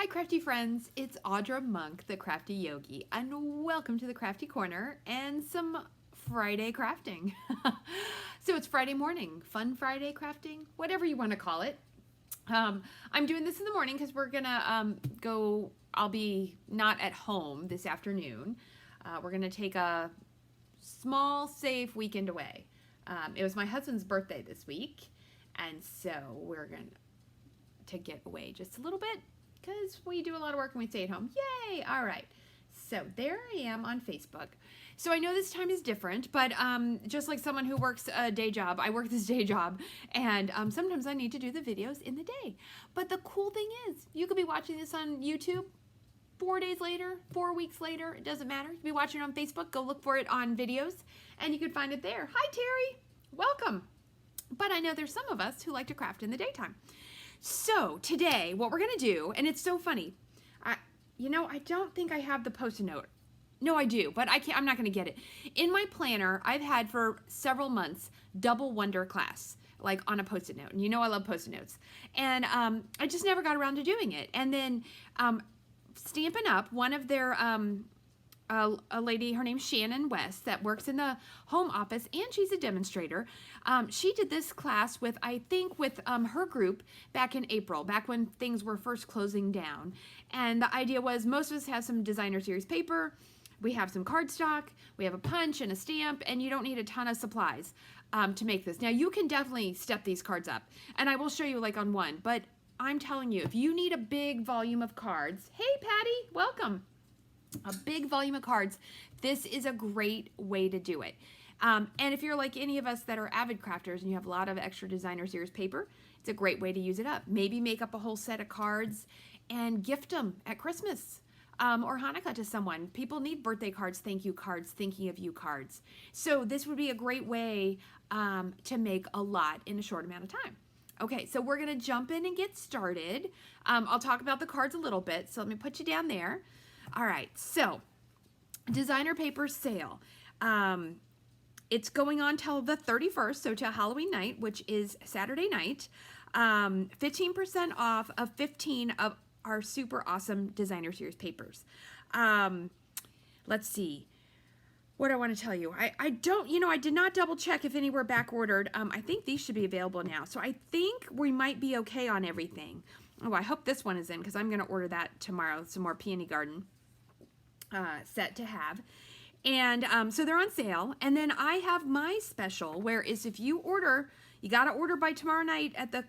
Hi crafty friends, it's Audra Monk, the Crafty Yogi, and welcome to the Crafty Corner and some Friday crafting. So it's Friday morning, fun Friday crafting, whatever you want to call it. I'm doing this in the morning because we're gonna I'll be not at home this afternoon. We're gonna take a small, safe weekend away. It was my husband's birthday this week, and so we're going to get away just a little bit because we do a lot of work and we stay at home. Yay! All right. So there I am on Facebook. So I know this time is different, but just like someone who works a day job, I work this day job, and sometimes I need to do the videos in the day. But the cool thing is, you could be watching this on YouTube 4 days later, 4 weeks later, it doesn't matter. You can be watching it on Facebook, go look for it on videos, and you can find it there. Hi, Terry. Welcome. But I know there's some of us who like to craft in the daytime. So today, what we're going to do, and it's so funny, I don't think I have the Post-it note. No, I do, but I'm not going to get it. In my planner, I've had for several months Double Wonder class, like on a Post-it note. And you know I love Post-it notes. And I just never got around to doing it. And then Stampin' Up, one of their, a lady, her name's Shannon West, that works in the home office, and she's a demonstrator. She did this class with, I think, with her group back in April, back when things were first closing down. And the idea was most of us have some designer series paper, we have some cardstock, we have a punch and a stamp, and you don't need a ton of supplies to make this. Now, you can definitely step these cards up, and I will show you like on one, but I'm telling you, if you need a big volume of cards, hey Patty, welcome. A big volume of cards, this is a great way to do it. And if you're like any of us that are avid crafters and you have a lot of extra designer series paper, it's a great way to use it up. Maybe make up a whole set of cards and gift them at Christmas or Hanukkah to someone. People need birthday cards, thank you cards, thinking of you cards. So this would be a great way to make a lot in a short amount of time. Okay, so we're going to jump in and get started. I'll talk about the cards a little bit, so let me put you down there. All right, so designer paper sale. It's going on till the 31st, so till Halloween night, which is Saturday night. 15% off of 15 of our super awesome designer series papers. Let's see. What do I want to tell you? I did not double check if any were back ordered. I think these should be available now. So I think we might be okay on everything. Oh, I hope this one is in because I'm going to order that tomorrow. Some more Peony Garden set to have. And so they're on sale. And then I have my special, where is if you order, you got to order by tomorrow night at the,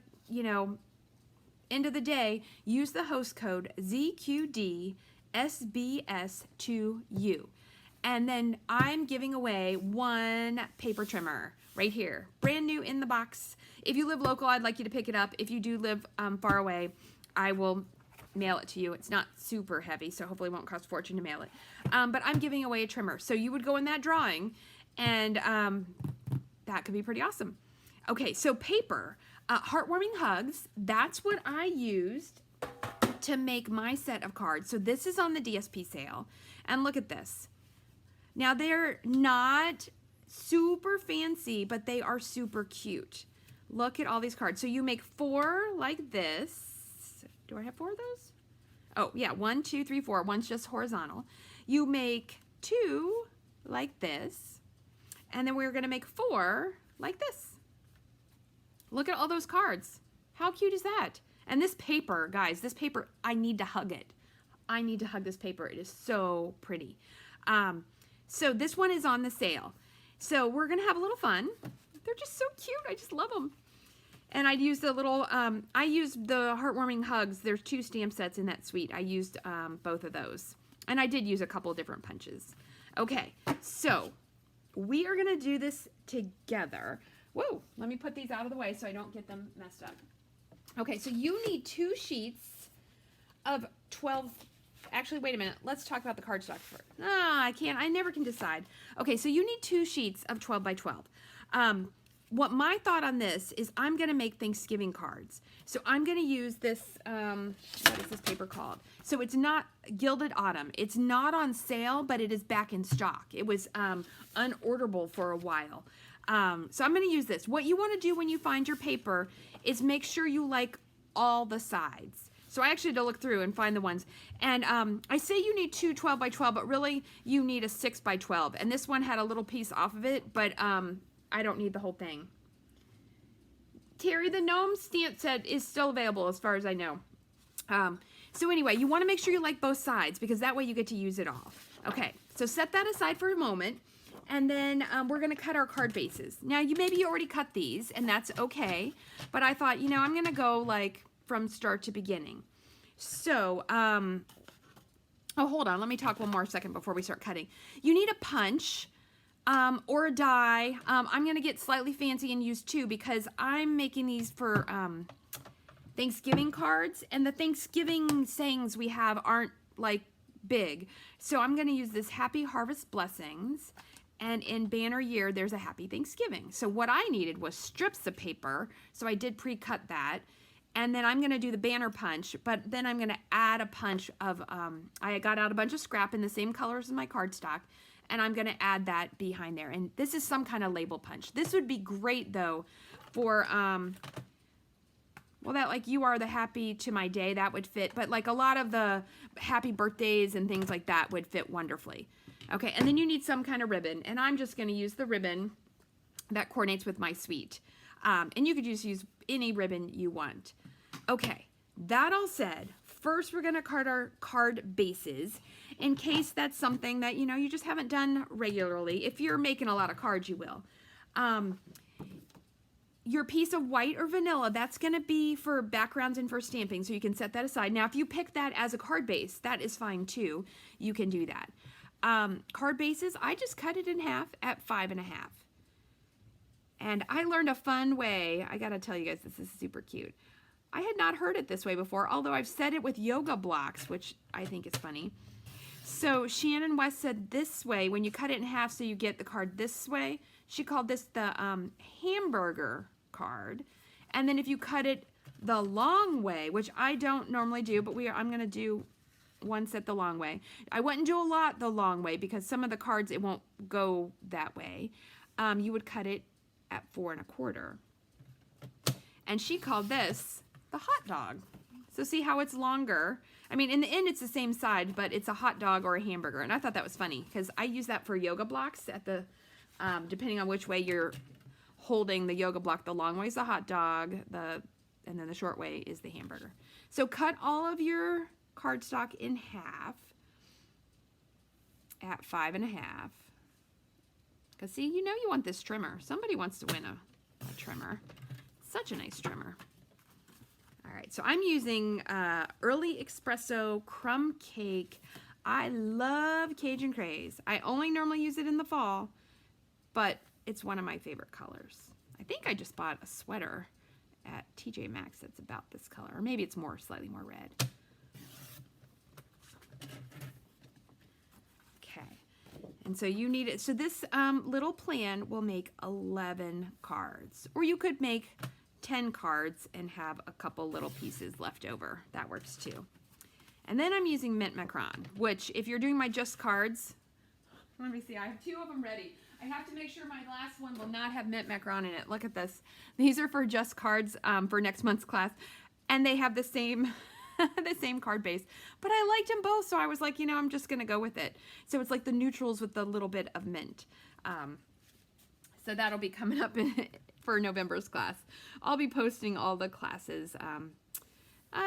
end of the day, use the host code ZQDSBS2U. And then I'm giving away one paper trimmer right here, brand new in the box. If you live local, I'd like you to pick it up. If you do live far away, I will mail it to you. It's not super heavy, so hopefully it won't cost a fortune to mail it. But I'm giving away a trimmer. So you would go in that drawing, and that could be pretty awesome. Okay, so paper, heartwarming hugs, that's what I used to make my set of cards. So this is on the DSP sale. And look at this. Now, they're not super fancy, but they are super cute. Look at all these cards. So you make 4 like this. Do I have 4 of those? Oh, yeah, 1, 2, 3, 4. One's just horizontal. You make 2 like this. And then we're going to make 4 like this. Look at all those cards. How cute is that? And this paper, guys, this paper, I need to hug it. I need to hug this paper. It is so pretty. So this one is on the sale. So we're going to have a little fun. They're just so cute. I just love them. And I used the little, I used the heartwarming hugs. There's 2 stamp sets in that suite. I used both of those. And I did use a couple of different punches. Okay, so we are going to do this together. Whoa, let me put these out of the way so I don't get them messed up. Okay, so you need 2 sheets of 12. Actually, wait a minute. Let's talk about the cardstock first. I never can decide. Okay, so you need 2 sheets of 12 by 12. What my thought on this is I'm going to make Thanksgiving cards. So I'm going to use this, what is this paper called? So it's not Gilded Autumn. It's not on sale, but it is back in stock. It was unorderable for a while. So I'm going to use this. What you want to do when you find your paper is make sure you like all the sides. So I actually had to look through and find the ones. And I say you need two 12 by 12, but really you need a 6 by 12. And this one had a little piece off of it, but I don't need the whole thing. Terry, the gnome stamp set is still available as far as I know. So anyway, you want to make sure you like both sides because that way you get to use it all. Okay, so set that aside for a moment. And then we're going to cut our card bases. Now, maybe you already cut these, and that's okay. But I thought, I'm going to go like from start to beginning. So, oh, hold on. Let me talk one more second before we start cutting. You need a punch or a die. I'm going to get slightly fancy and use two because I'm making these for Thanksgiving cards. And the Thanksgiving sayings we have aren't like big. So I'm going to use this Happy Harvest Blessings. And in banner year, there's a Happy Thanksgiving. So what I needed was strips of paper. So I did pre-cut that. And then I'm going to do the banner punch. But then I'm going to add a punch of, I got out a bunch of scrap in the same colors as my cardstock. And I'm going to add that behind there. And this is some kind of label punch. This would be great, though, for, well, that like you are the happy to my day, that would fit. But like a lot of the happy birthdays and things like that would fit wonderfully. Okay, and then you need some kind of ribbon, and I'm just going to use the ribbon that coordinates with my suite. And you could just use any ribbon you want. Okay, that all said, first we're going to cut our card bases in case that's something that, you just haven't done regularly. If you're making a lot of cards, you will. Your piece of white or vanilla, that's going to be for backgrounds and for stamping, so you can set that aside. Now, if you pick that as a card base, that is fine too. You can do that. Card bases, I just cut it in half at 5.5. And I learned a fun way. I gotta tell you guys, this is super cute. I had not heard it this way before, although I've said it with yoga blocks, which I think is funny. So Shannon West said this way, when you cut it in half so you get the card this way, she called this the hamburger card. And then if you cut it the long way, which I don't normally do, but I'm gonna do one set the long way. I wouldn't do a lot the long way because some of the cards it won't go that way. You would cut it at 4 1/4. And she called this the hot dog. So see how it's longer? I mean, in the end it's the same side, but it's a hot dog or a hamburger. And I thought that was funny because I use that for yoga blocks at the, depending on which way you're holding the yoga block. The long way is the hot dog, and then the short way is the hamburger. So cut all of your cardstock in half at 5.5. Because see, you want this trimmer. Somebody wants to win a trimmer. Such a nice trimmer. All right, so I'm using Early Espresso Crumb Cake. I love Cajun Craze. I only normally use it in the fall, but it's one of my favorite colors. I think I just bought a sweater at TJ Maxx that's about this color, or maybe it's slightly more red. And so you need it. So this little plan will make 11 cards. Or you could make 10 cards and have a couple little pieces left over. That works too. And then I'm using mint macaron, which if you're doing my just cards, let me see, I have 2 of them ready. I have to make sure my last one will not have mint macaron in it. Look at this. These are for just cards for next month's class. And they have the same the same card base, but I liked them both, so I was like, I'm just gonna go with it. So it's like the neutrals with the little bit of mint. So that'll be coming up for November's class. I'll be posting all the classes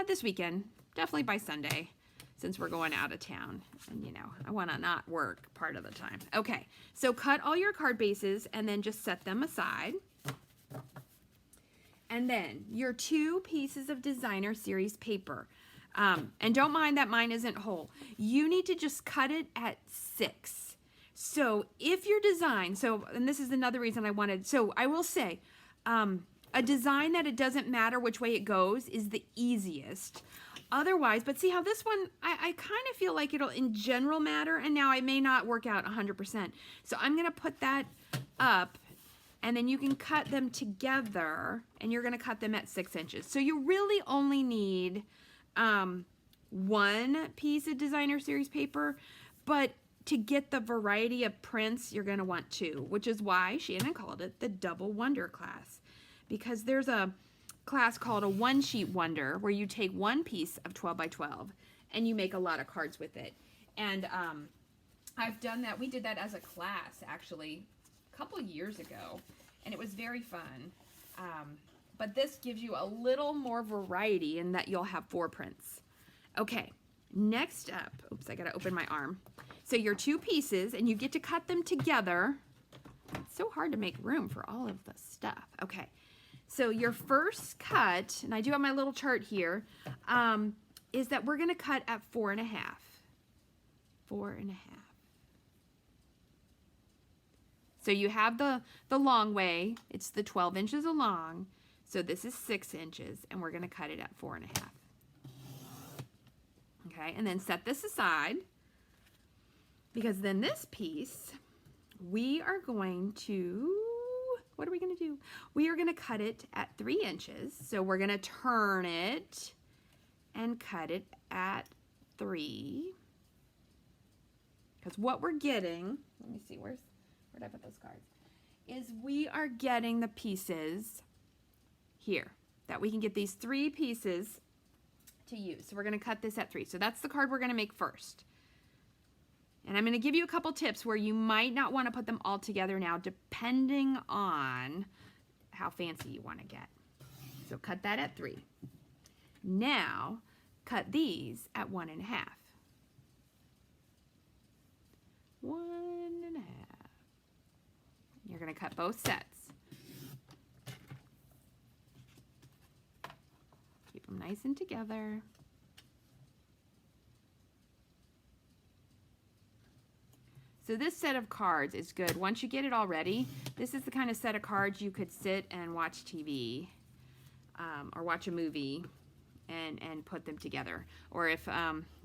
this weekend, definitely by Sunday, since we're going out of town, and I want to not work part of the time. Okay, so cut all your card bases and then just set them aside. And then your 2 pieces of designer series paper. And don't mind that mine isn't whole. You need to just cut it at 6. So if your design, and this is another reason I wanted, so I will say, a design that it doesn't matter which way it goes is the easiest. Otherwise, but see how this one, I kind of feel like it'll in general matter, and now I may not work out 100%. So I'm going to put that up, and then you can cut them together, and you're going to cut them at 6 inches. So you really only need 1 piece of designer series paper, but to get the variety of prints, you're going to want 2, which is why Shannon called it the Double Wonder class, because there's a class called a one sheet wonder, where you take one piece of 12 by 12 and you make a lot of cards with it. And I've done that. We did that as a class actually a couple years ago, and it was very fun. But this gives you a little more variety in that you'll have 4 prints. Okay, next up, oops, I gotta open my arm. So your 2 pieces, and you get to cut them together. It's so hard to make room for all of the stuff. Okay, so your first cut, and I do have my little chart here, is that we're gonna cut at 4.5. 4.5. So you have the long way, it's the 12 inches along. So this is 6 inches, and we're gonna cut it at 4.5. Okay, and then set this aside, because then this piece, we are going to, what are we gonna do? We are gonna cut it at 3 inches. So we're gonna turn it and cut it at 3. Because what we're getting, let me see, where'd I put those cards? Is we are getting the pieces here, that we can get these 3 pieces to use. So we're gonna cut this at 3. So that's the card we're gonna make first. And I'm gonna give you a couple tips where you might not wanna put them all together now, depending on how fancy you wanna get. So cut that at 3. Now, cut these at 1.5. 1.5. You're gonna cut both sets. Keep them nice and together. So this set of cards is good. Once you get it all ready, this is the kind of set of cards you could sit and watch TV or watch a movie and put them together. Or if,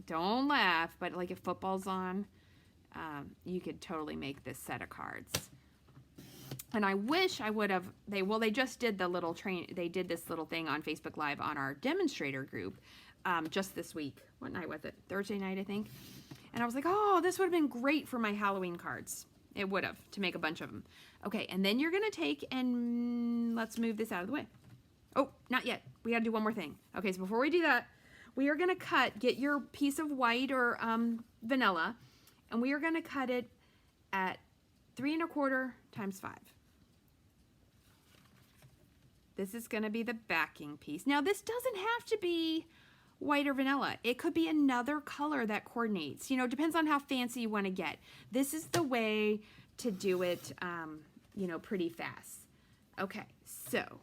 don't laugh, but like if football's on, you could totally make this set of cards. And I wish I would have, they just did the little they did this little thing on Facebook Live on our demonstrator group just this week. What night was it? Thursday night, I think. And I was like, oh, this would have been great for my Halloween cards. It would have, to make a bunch of them. Okay, and then you're gonna take and let's move this out of the way. Oh, not yet. We gotta do one more thing. Okay, so before we do that, we are gonna get your piece of white or vanilla, and we are gonna cut it at 3.25 times 5. This is gonna be the backing piece. Now this doesn't have to be white or vanilla. It could be another color that coordinates. You know, depends on how fancy you wanna get. This is the way to do it, you know, pretty fast. Okay, so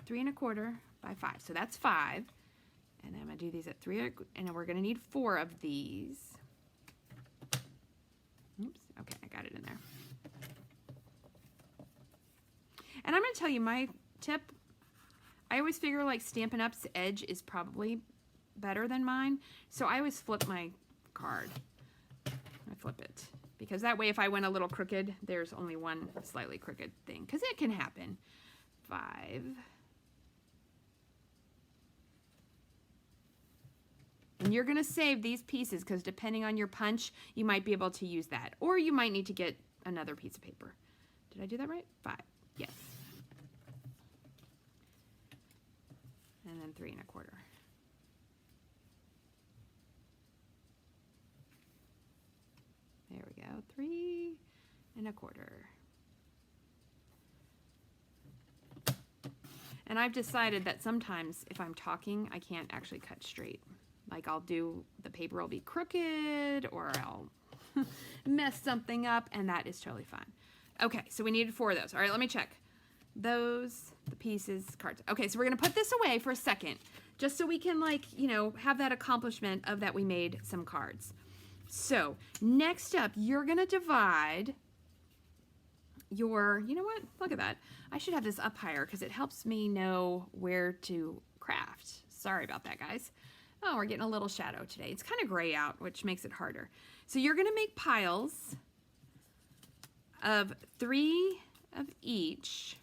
3.25 by 5. So that's 5. And I'm gonna do these at 3, and then we're gonna need 4 of these. Oops, okay, I got it in there. And I'm gonna tell you my tip. I always figure like Stampin' Up's edge is probably better than mine. So I always flip my card. I flip it. Because that way if I went a little crooked, there's only one slightly crooked thing. Because it can happen. 5. And you're gonna save these pieces because depending on your punch, you might be able to use that. Or you might need to get another piece of paper. Did I do that right? 5, yes. And then 3.25. There we go, 3.25. And I've decided that sometimes if I'm talking, I can't actually cut straight. Like the paper will be crooked or I'll mess something up, and that is totally fine. Okay, so we needed 4 of those. All right, let me check. Those, the pieces, cards. Okay, so we're gonna put this away for a second, just so we can like, you know, have that accomplishment of that we made some cards. So next up, you're gonna divide your, you know what, look at that. I should have this up higher because it helps me know where to craft. Sorry about that, guys. Oh, we're getting a little shadow today. It's kind of gray out, which makes it harder. So you're gonna make piles of 3 of each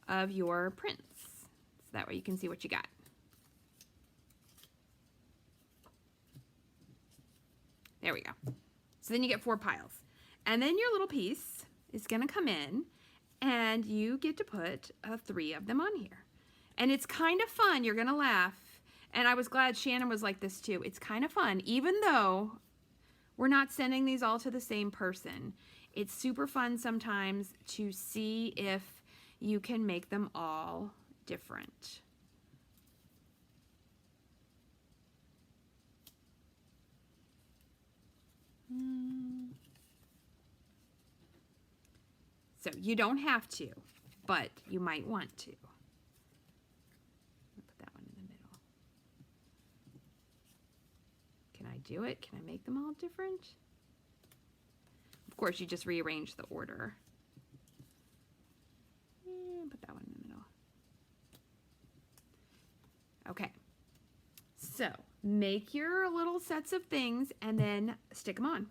of your prints. So that way you can see what you got. There we go. So then you get 4 piles. And then your little piece, is going to come in, and you get to put 3 of them on here. And it's kind of fun. You're going to laugh. And I was glad Shannon was like this too. It's kind of fun, even though we're not sending these all to the same person. It's super fun sometimes to see if you can make them all different. So you don't have to, but you might want to. I'll put that one in the middle. Can I do it? Can I make them all different? Of course, you just rearrange the order. Put that one in the middle. Okay. So make your little sets of things and then stick them on.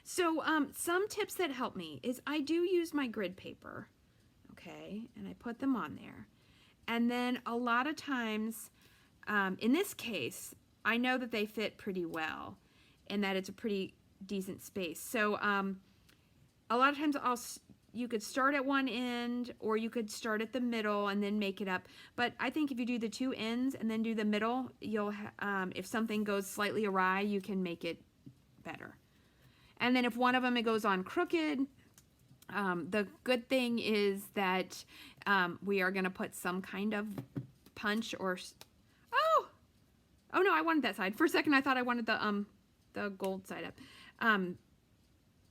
So some tips that help me is I do use my grid paper, okay, and I put them on there. And then a lot of times, in this case, I know that they fit pretty well and that it's a pretty decent space. So a lot of times you could start at one end, or you could start at the middle and then make it up. But I think if you do the 2 ends and then do the middle, you'll if something goes slightly awry, you can make it better. And then if one of them it goes on crooked, the good thing is that we are going to put some kind of punch or oh no, I wanted that side. For a second I thought I wanted the gold side up.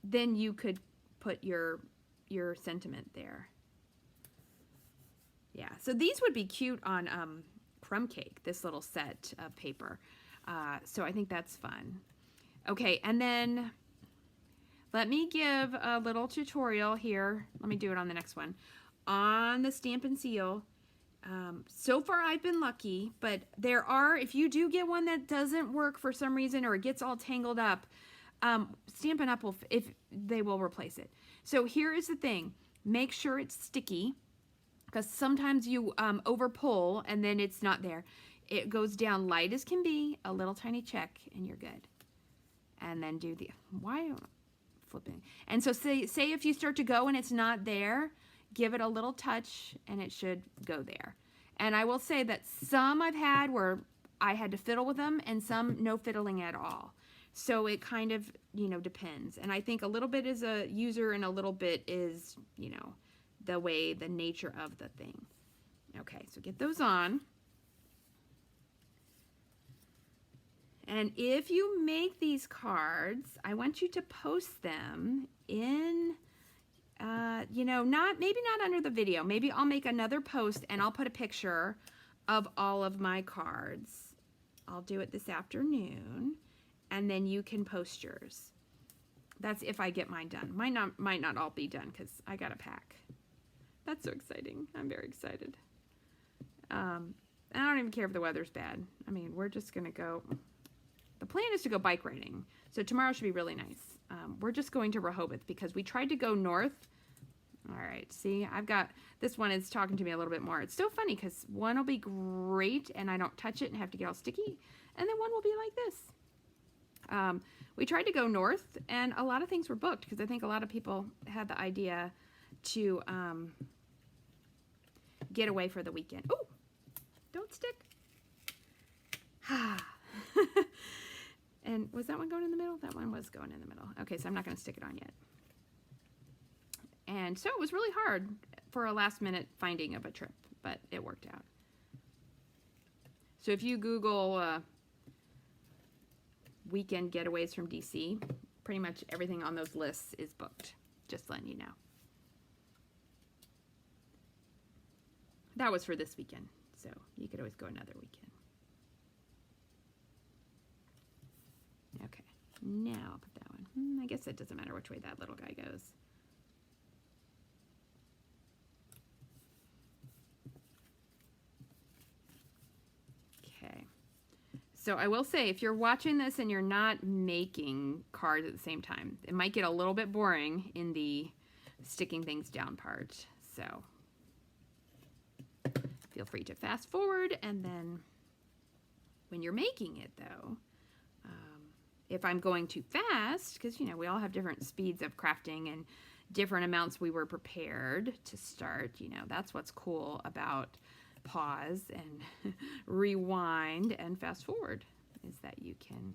Then you could put your sentiment there. Yeah, so these would be cute on crumb cake, this little set of paper. So I think that's fun. Okay, and then let me give a little tutorial here. Let me do it on the next one. On the Stampin' Seal, so far I've been lucky, but there are, if you do get one that doesn't work for some reason or it gets all tangled up, Stampin' Up! They will replace it. So here is the thing. Make sure it's sticky, because sometimes you over pull and then it's not there. It goes down light as can be, a little tiny check, and you're good. And then do the, why flipping? And so say if you start to go and it's not there, give it a little touch and it should go there. And I will say that some I've had where I had to fiddle with them and some no fiddling at all. So it kind of, depends. And I think a little bit is a user and a little bit is, the nature of the thing. Okay, so get those on. And if you make these cards, I want you to post them in, maybe not under the video. Maybe I'll make another post and I'll put a picture of all of my cards. I'll do it this afternoon, and then you can post yours. That's if I get mine done. Might not all be done because I got to pack. That's so exciting. I'm very excited. I don't even care if the weather's bad. I mean, we're just going to go. The plan is to go bike riding, so tomorrow should be really nice. We're just going to Rehoboth because we tried to go north. All right, see, this one is talking to me a little bit more. It's so funny because one will be great and I don't touch it and have to get all sticky, and then one will be like this. We tried to go north and a lot of things were booked because I think a lot of people had the idea to get away for the weekend. Oh, don't stick. And was that one going in the middle? That one was going in the middle. Okay, so I'm not going to stick it on yet. And so it was really hard for a last minute finding of a trip, but it worked out. So if you Google weekend getaways from DC, pretty much everything on those lists is booked. Just letting you know. That was for this weekend, so you could always go another weekend. Okay, now I'll put that one. I guess it doesn't matter which way that little guy goes. Okay, so I will say if you're watching this and you're not making cards at the same time, it might get a little bit boring in the sticking things down part. So feel free to fast forward, and then when you're making it though, if I'm going too fast, because we all have different speeds of crafting, and different amounts we were prepared to start. You know, that's what's cool about pause and rewind and fast forward, is that you can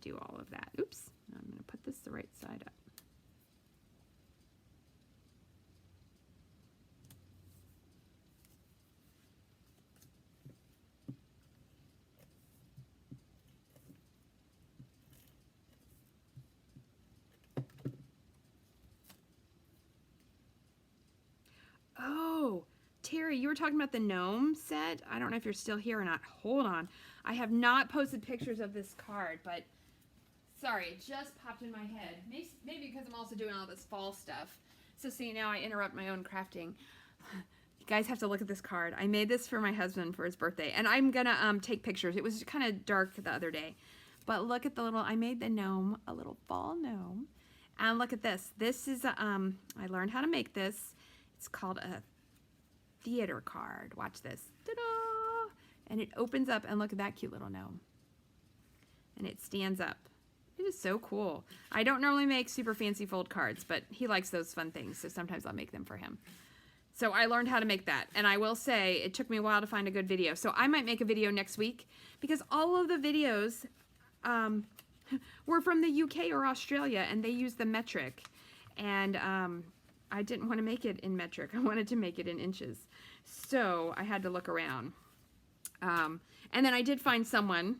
do all of that. Oops, I'm going to put this the right side up. Oh, Terry, you were talking about the gnome set. I don't know if you're still here or not. Hold on. I have not posted pictures of this card, but sorry, it just popped in my head. Maybe because I'm also doing all this fall stuff. So see, now I interrupt my own crafting. You guys have to look at this card. I made this for my husband for his birthday, and I'm gonna take pictures. It was kind of dark the other day, but look at the little, I made the gnome, a little fall gnome. And look at this. This is, I learned how to make this. It's called a theater card. Watch this. Ta-da! And it opens up, and look at that cute little gnome. And it stands up. It is so cool. I don't normally make super fancy fold cards, but he likes those fun things, so sometimes I'll make them for him. So I learned how to make that. And I will say, it took me a while to find a good video. So I might make a video next week, because all of the videos were from the UK or Australia, and they use the metric. And I didn't want to make it in metric. I wanted to make it in inches. So I had to look around. And then I did find someone.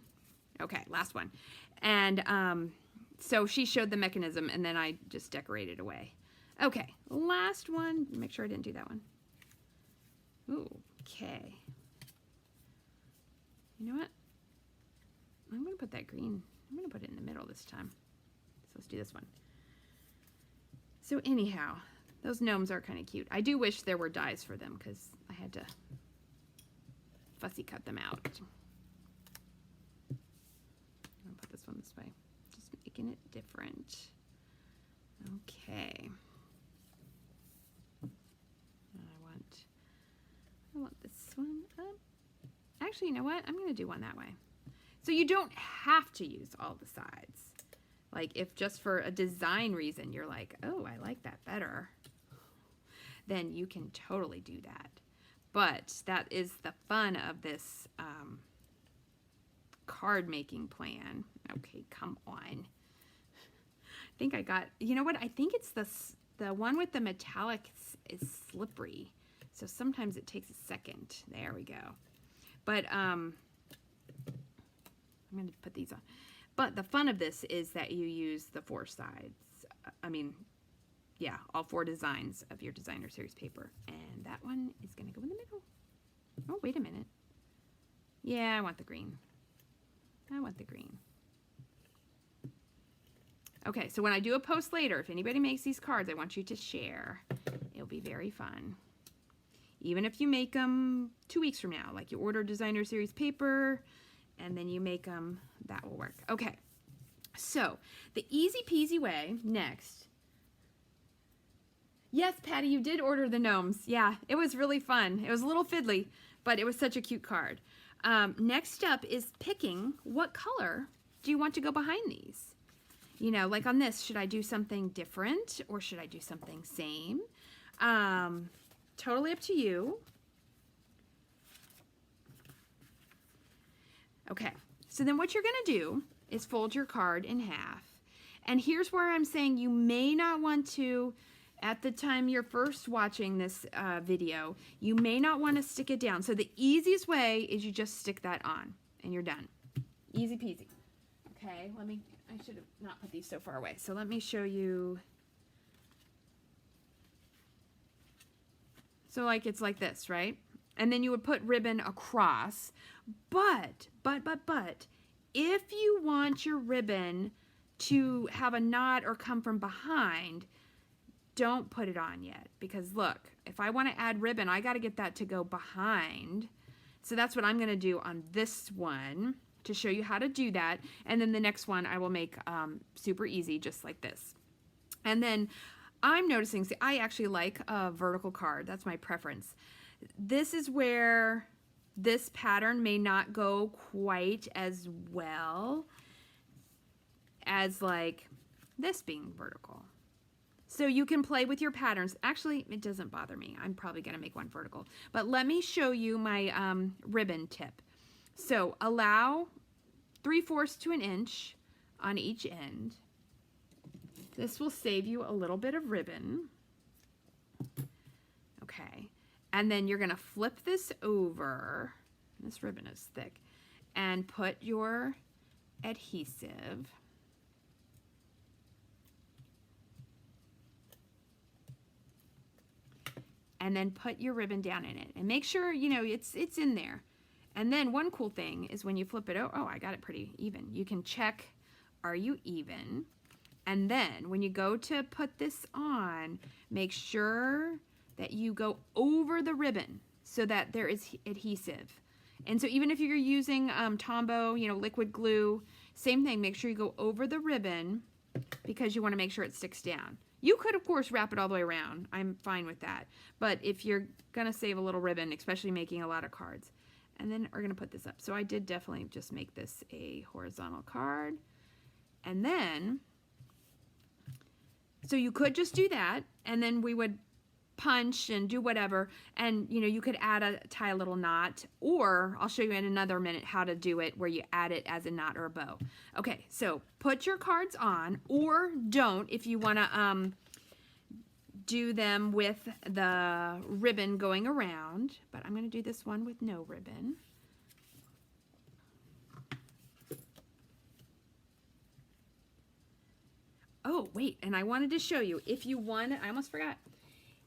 Okay, last one. And so she showed the mechanism, and then I just decorated away. Okay, last one. Make sure I didn't do that one. Ooh, okay. You know what? I'm going to put that green. I'm going to put it in the middle this time. So let's do this one. So anyhow, those gnomes are kind of cute. I do wish there were dies for them, because I had to fussy cut them out. I'll put this one this way, just making it different. Okay. I want this one up. Actually, you know what? I'm going to do one that way. So you don't have to use all the sides. Like, if just for a design reason you're like, oh, I like that better, then you can totally do that. But that is the fun of this card making plan. Okay, come on. I think I got, you know what? I think it's the one with the metallic is slippery. So sometimes it takes a second. There we go. But I'm going to put these on. But the fun of this is that you use the 4 sides. I mean, yeah, all 4 designs of your designer series paper. And that one is going to go in the middle. Oh, wait a minute. Yeah, I want the green. I want the green. Okay, so when I do a post later, if anybody makes these cards, I want you to share. It'll be very fun. Even if you make them 2 weeks from now, like you order designer series paper, and then you make them, that will work. Okay, so the easy peasy way next. Yes, Patty, you did order the gnomes. Yeah, it was really fun. It was a little fiddly, but it was such a cute card. Next up is picking what color do you want to go behind these? You know, like on this, should I do something different or should I do something same? Totally up to you. Okay, so then what you're going to do is fold your card in half. And here's where I'm saying you may not want to, at the time you're first watching this video, you may not want to stick it down. So the easiest way is you just stick that on and you're done. Easy peasy. Okay, I should have not put these so far away. So let me show you. So like it's like this, right? And then you would put ribbon across. But, if you want your ribbon to have a knot or come from behind, don't put it on yet. Because look, if I want to add ribbon, I got to get that to go behind. So that's what I'm going to do on this one to show you how to do that. And then the next one I will make super easy, just like this. And then I'm noticing, see, I actually like a vertical card. That's my preference. This is where this pattern may not go quite as well as like this being vertical. So you can play with your patterns. Actually, it doesn't bother me. I'm probably going to make one vertical. But let me show you my ribbon tip. So allow 3/4 to an inch on each end. This will save you a little bit of ribbon. Okay. And then you're going to flip this over. This ribbon is thick. And put your adhesive. And then put your ribbon down in it. And make sure, you know, it's in there. And then one cool thing is when you flip it over, oh, I got it pretty even. You can check, are you even? And then when you go to put this on, make sure that you go over the ribbon so that there is adhesive. And so even if you're using Tombow, you know, liquid glue, same thing, make sure you go over the ribbon because you want to make sure it sticks down. You could, of course, wrap it all the way around. I'm fine with that. But if you're going to save a little ribbon, especially making a lot of cards, and then we're going to put this up. So I did definitely just make this a horizontal card. And then, so you could just do that, and then we would punch and do whatever, and you know, you could tie a little knot, or I'll show you in another minute how to do it where you add it as a knot or a bow. Okay, so put your cards on, or don't if you want to do them with the ribbon going around, but I'm going to do this one with no ribbon. Oh, wait, and I wanted to show you, if you want, I almost forgot.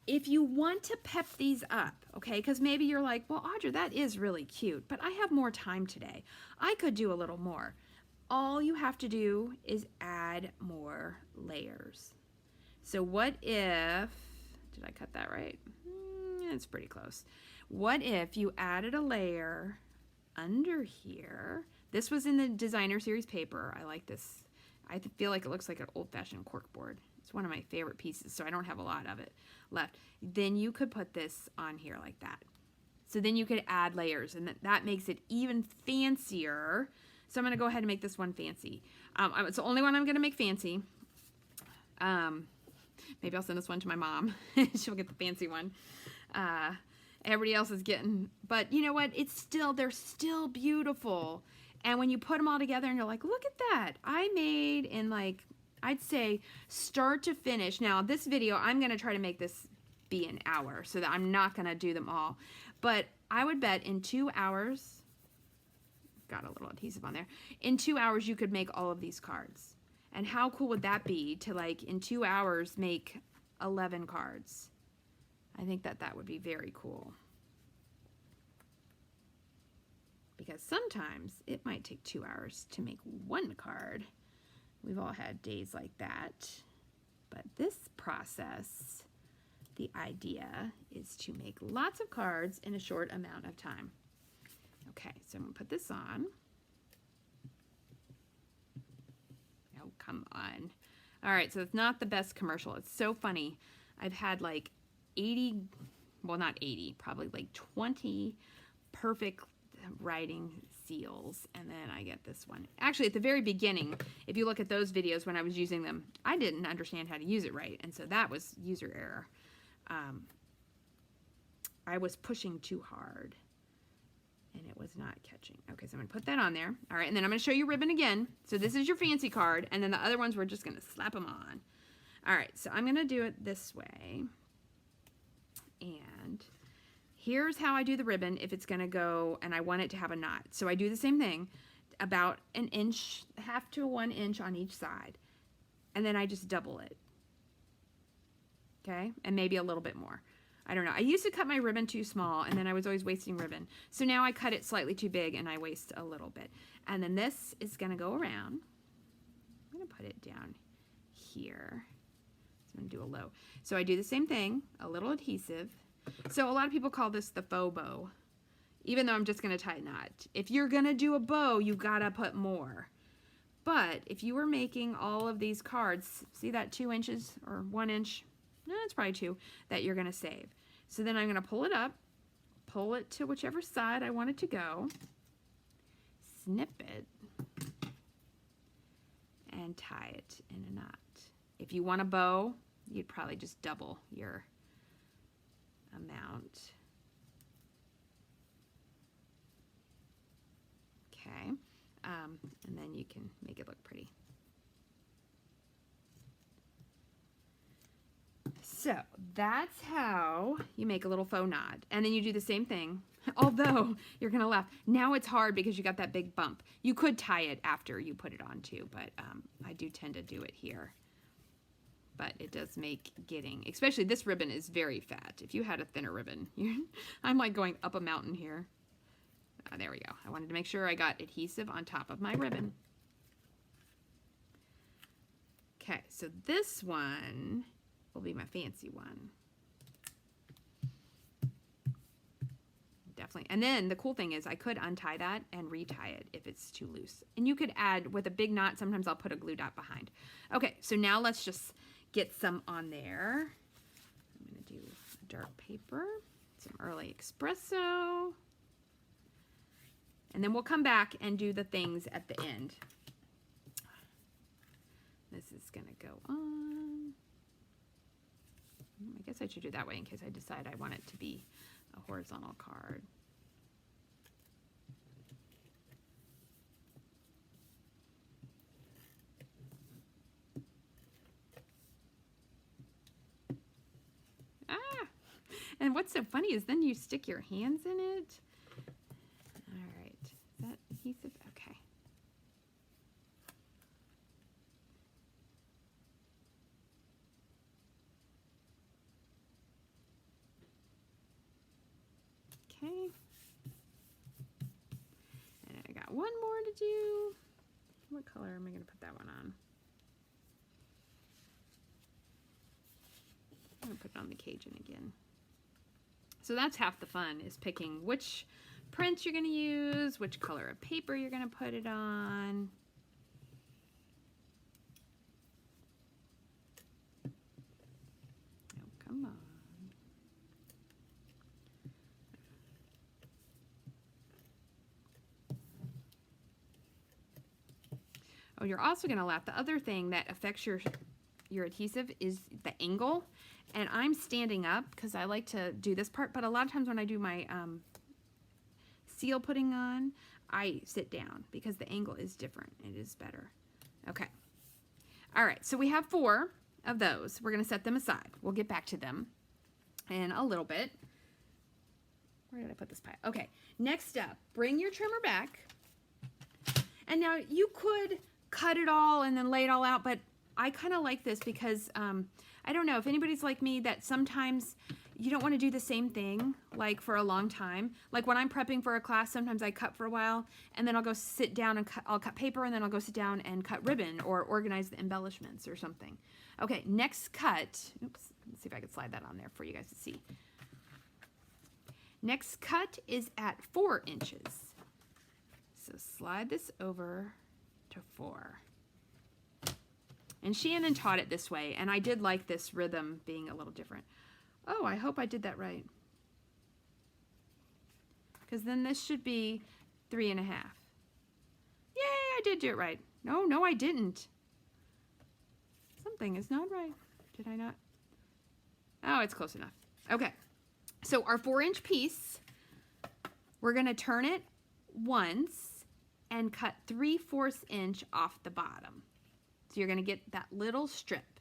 If you want to pep these up, okay, because maybe you're like, well, Audra, that is really cute, but I have more time today. I could do a little more. All you have to do is add more layers. So what if, did I cut that right? It's pretty close. What if you added a layer under here? This was in the designer series paper. I like this. I feel like it looks like an old-fashioned corkboard. It's one of my favorite pieces, so I don't have a lot of it left. Then you could put this on here like that. So then you could add layers, and that makes it even fancier. So I'm going to go ahead and make this one fancy. It's the only one I'm going to make fancy. Maybe I'll send this one to my mom. She'll get the fancy one. Everybody else is getting, but you know what? They're still beautiful. And when you put them all together and you're like, look at that. I made in like, I'd say start to finish. Now this video, I'm going to try to make this be an hour so that I'm not going to do them all. But I would bet in 2 hours, got a little adhesive on there. In 2 hours, you could make all of these cards. And how cool would that be to like in 2 hours make 11 cards? I think that would be very cool. Because sometimes it might take 2 hours to make one card. We've all had days like that. But this process, the idea is to make lots of cards in a short amount of time. Okay, so I'm going to put this on. Oh, come on. All right, so it's not the best commercial. It's so funny. I've had like 80, well, not 80, probably like 20 perfect writing seals, and then I get this one. Actually, at the very beginning, if you look at those videos when I was using them, I didn't understand how to use it right, and so that was user error. I was pushing too hard, and it was not catching. Okay, so I'm going to put that on there. All right, and then I'm going to show you ribbon again. So this is your fancy card, and then the other ones we're just going to slap them on. All right, so I'm going to do it this way, and here's how I do the ribbon if it's going to go and I want it to have a knot. So I do the same thing, about an inch, half to 1 inch on each side. And then I just double it. Okay? And maybe a little bit more. I don't know. I used to cut my ribbon too small, and then I was always wasting ribbon. So now I cut it slightly too big and I waste a little bit. And then this is going to go around. I'm going to put it down here. So I'm going to do a low. So I do the same thing, a little adhesive. So a lot of people call this the faux bow, even though I'm just going to tie a knot. If you're going to do a bow, you got to put more. But if you were making all of these cards, see that 2 inches or 1 inch? No, it's probably 2 that you're going to save. So then I'm going to pull it up, pull it to whichever side I want it to go, snip it, and tie it in a knot. If you want a bow, you'd probably just double your amount. Okay, and then you can make it look pretty. So that's how you make a little faux knot. And then you do the same thing, although you're gonna laugh. Now it's hard because you got that big bump. You could tie it after you put it on too, but I do tend to do it here. But it does make getting, especially this ribbon is very fat. If you had a thinner ribbon, I'm like going up a mountain here. There we go. I wanted to make sure I got adhesive on top of my ribbon. Okay, so this one will be my fancy one. Definitely. And then the cool thing is I could untie that and retie it if it's too loose. And you could add, with a big knot, sometimes I'll put a glue dot behind. Okay, so now let's just get some on there. I'm going to do dark paper, some early espresso. And then we'll come back and do the things at the end. This is going to go on. I guess I should do it that way in case I decide I want it to be a horizontal card. Ah! And what's so funny is then you stick your hands in it. All right. Is that adhesive? Okay. Okay. And I got one more to do. What color am I going to put that one on? I'm going to put it on the Cajun again. So that's half the fun, is picking which print you're going to use, which color of paper you're going to put it on. Oh, come on. Oh, you're also going to laugh. The other thing that affects your adhesive is the angle. And I'm standing up because I like to do this part, but a lot of times when I do my seal putting on, I sit down because the angle is different. It is better. Okay. All right, so we have 4 of those. We're going to set them aside. We'll get back to them in a little bit. Where did I put this pie? Okay, next up, bring your trimmer back. And now you could cut it all and then lay it all out, but I kind of like this because I don't know if anybody's like me that sometimes you don't want to do the same thing like for a long time. Like when I'm prepping for a class, sometimes I cut for a while and then I'll go sit down and I'll cut paper and then I'll go sit down and cut ribbon or organize the embellishments or something. Okay, next cut. Oops, let's see if I can slide that on there for you guys to see. Next cut is at 4 inches. So slide this over to 4. And Shannon taught it this way, and I did like this rhythm being a little different. Oh, I hope I did that right. Because then this should be 3 1/2. Yay, I did do it right. No, I didn't. Something is not right. Did I not? Oh, it's close enough. Okay, so our 4-inch piece, we're going to turn it once and cut 3/4 inch off the bottom. So you're going to get that little strip.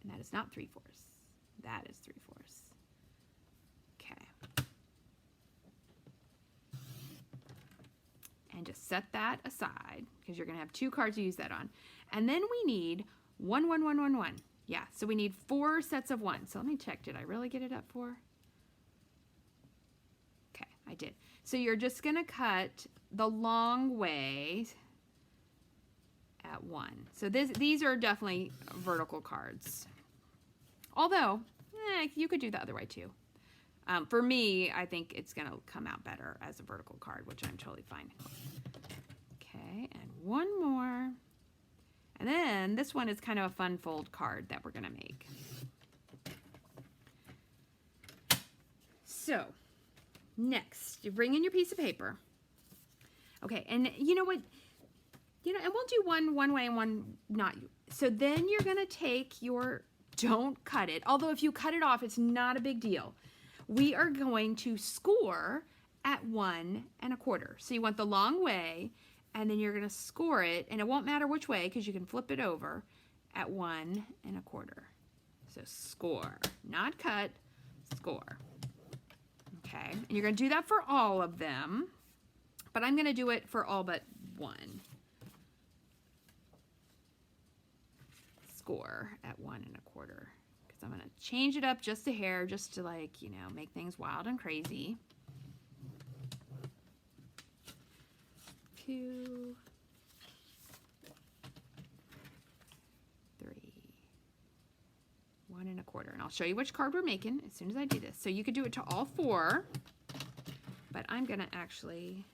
And that is not 3/4. That is 3/4. Okay. And just set that aside because you're going to have 2 cards to use that on. And then we need 1 1 1 1 1. Yeah, so we need 4 sets of 1. So let me check. Did I really get it up 4? Okay, I did. So you're just going to cut the long way at 1. So these are definitely vertical cards. Although, you could do the other way too. For me, I think it's going to come out better as a vertical card, which I'm totally fine. Okay, and one more. And then this one is kind of a fun fold card that we're going to make. So, next, you bring in your piece of paper. Okay, and you know what? And we'll do one way and one not. So then you're going to take your don't cut it. Although if you cut it off, it's not a big deal. We are going to score at 1 1/4. So you want the long way, and then you're going to score it, and it won't matter which way because you can flip it over at 1 1/4. So score, not cut, score. Okay, and you're going to do that for all of them, but I'm going to do it for all but one. Score at 1 1/4, because I'm going to change it up just a hair, just to, like, you know, make things wild and crazy. 2, 3, 1 1/4, and I'll show you which card we're making as soon as I do this. So you could do it to all 4, but I'm gonna actually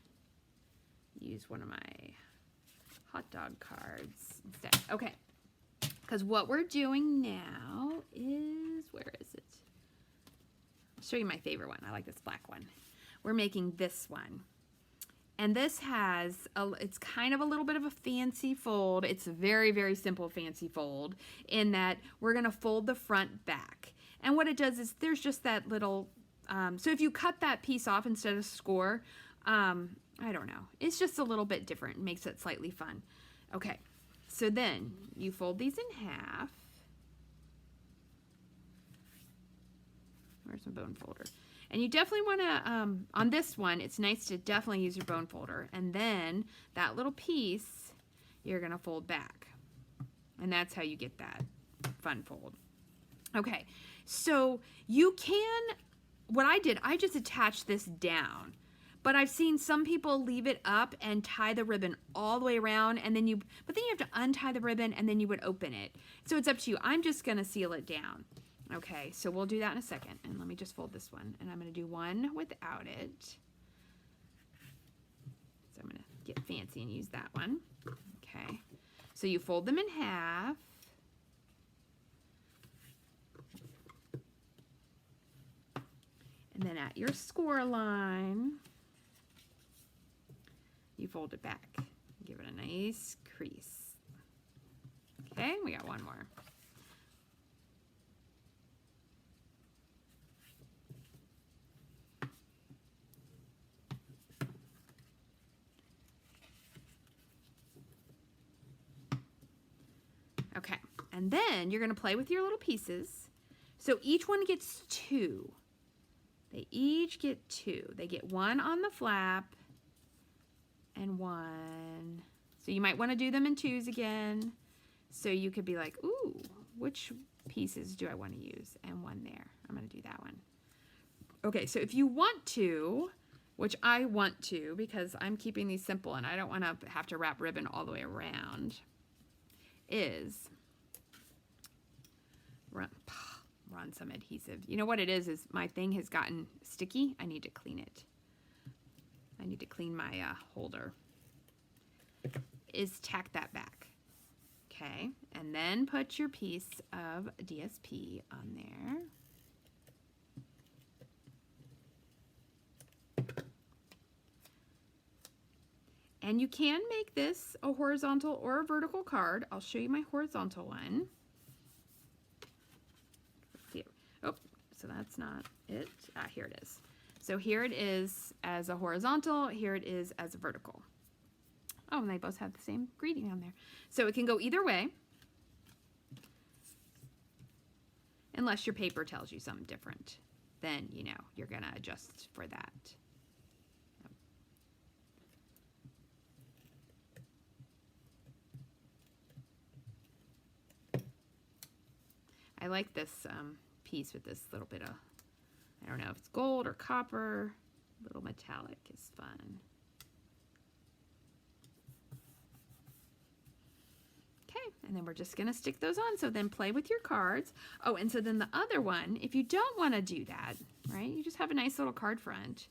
use one of my hot dog cards instead. Okay, because what we're doing now is, where is it? I'll show you my favorite one. I like this black one. We're making this one. And this has, it's kind of a little bit of a fancy fold. It's a very, very simple fancy fold in that we're gonna fold the front back. And what it does is there's just that little, so if you cut that piece off instead of score, I don't know. It's just a little bit different. It makes it slightly fun. Okay, so then you fold these in half. Where's my bone folder? And you definitely want to, on this one, it's nice to definitely use your bone folder. And then that little piece, you're going to fold back. And that's how you get that fun fold. Okay, so you can, what I did, I just attached this down. But I've seen some people leave it up and tie the ribbon all the way around, and then but then you have to untie the ribbon and then you would open it. So it's up to you. I'm just going to seal it down. Okay, so we'll do that in a second. And let me just fold this one. And I'm going to do one without it. So I'm going to get fancy and use that one. Okay, so you fold them in half. And then at your score line, you fold it back. Give it a nice crease. Okay, we got one more. Okay, and then you're going to play with your little pieces. So each one gets 2. They each get 2. They get 1 on the flap and 1. So you might want to do them in 2s again. So you could be like, ooh, which pieces do I want to use? And 1 there. I'm going to do that one. Okay, so if you want to, which I want to because I'm keeping these simple and I don't want to have to wrap ribbon all the way around, is run some adhesive. You know what it is my thing has gotten sticky. I need to clean it. I need to clean my holder. Is tack that back. Okay, and then put your piece of DSP on there. And you can make this a horizontal or a vertical card. I'll show you my horizontal one. Here. Oh, so that's not it. Ah, here it is. So here it is as a horizontal, here it is as a vertical. Oh, and they both have the same greeting on there. So it can go either way, unless your paper tells you something different. Then, you know, you're gonna adjust for that. I like this piece with this little bit of, I don't know if it's gold or copper, little metallic is fun. Okay, and then we're just gonna stick those on, so then play with your cards. Oh, and so then the other one, if you don't wanna do that, right, you just have a nice little card front.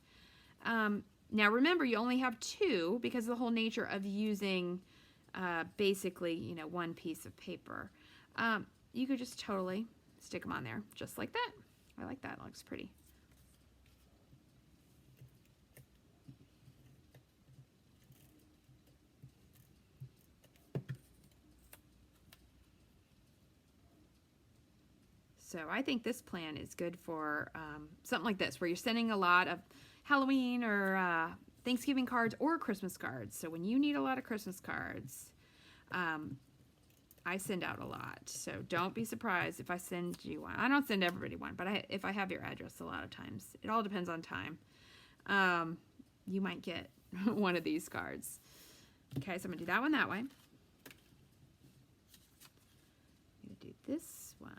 Now remember, you only have 2 because of the whole nature of using basically, you know, one piece of paper. You could just totally stick them on there, just like that. I like that, it looks pretty. So I think this plan is good for something like this, where you're sending a lot of Halloween or Thanksgiving cards or Christmas cards. So when you need a lot of Christmas cards, I send out a lot. So don't be surprised if I send you one. I don't send everybody one, but if I have your address a lot of times, it all depends on time. You might get one of these cards. Okay, so I'm going to do that one that way. I'm going to do this one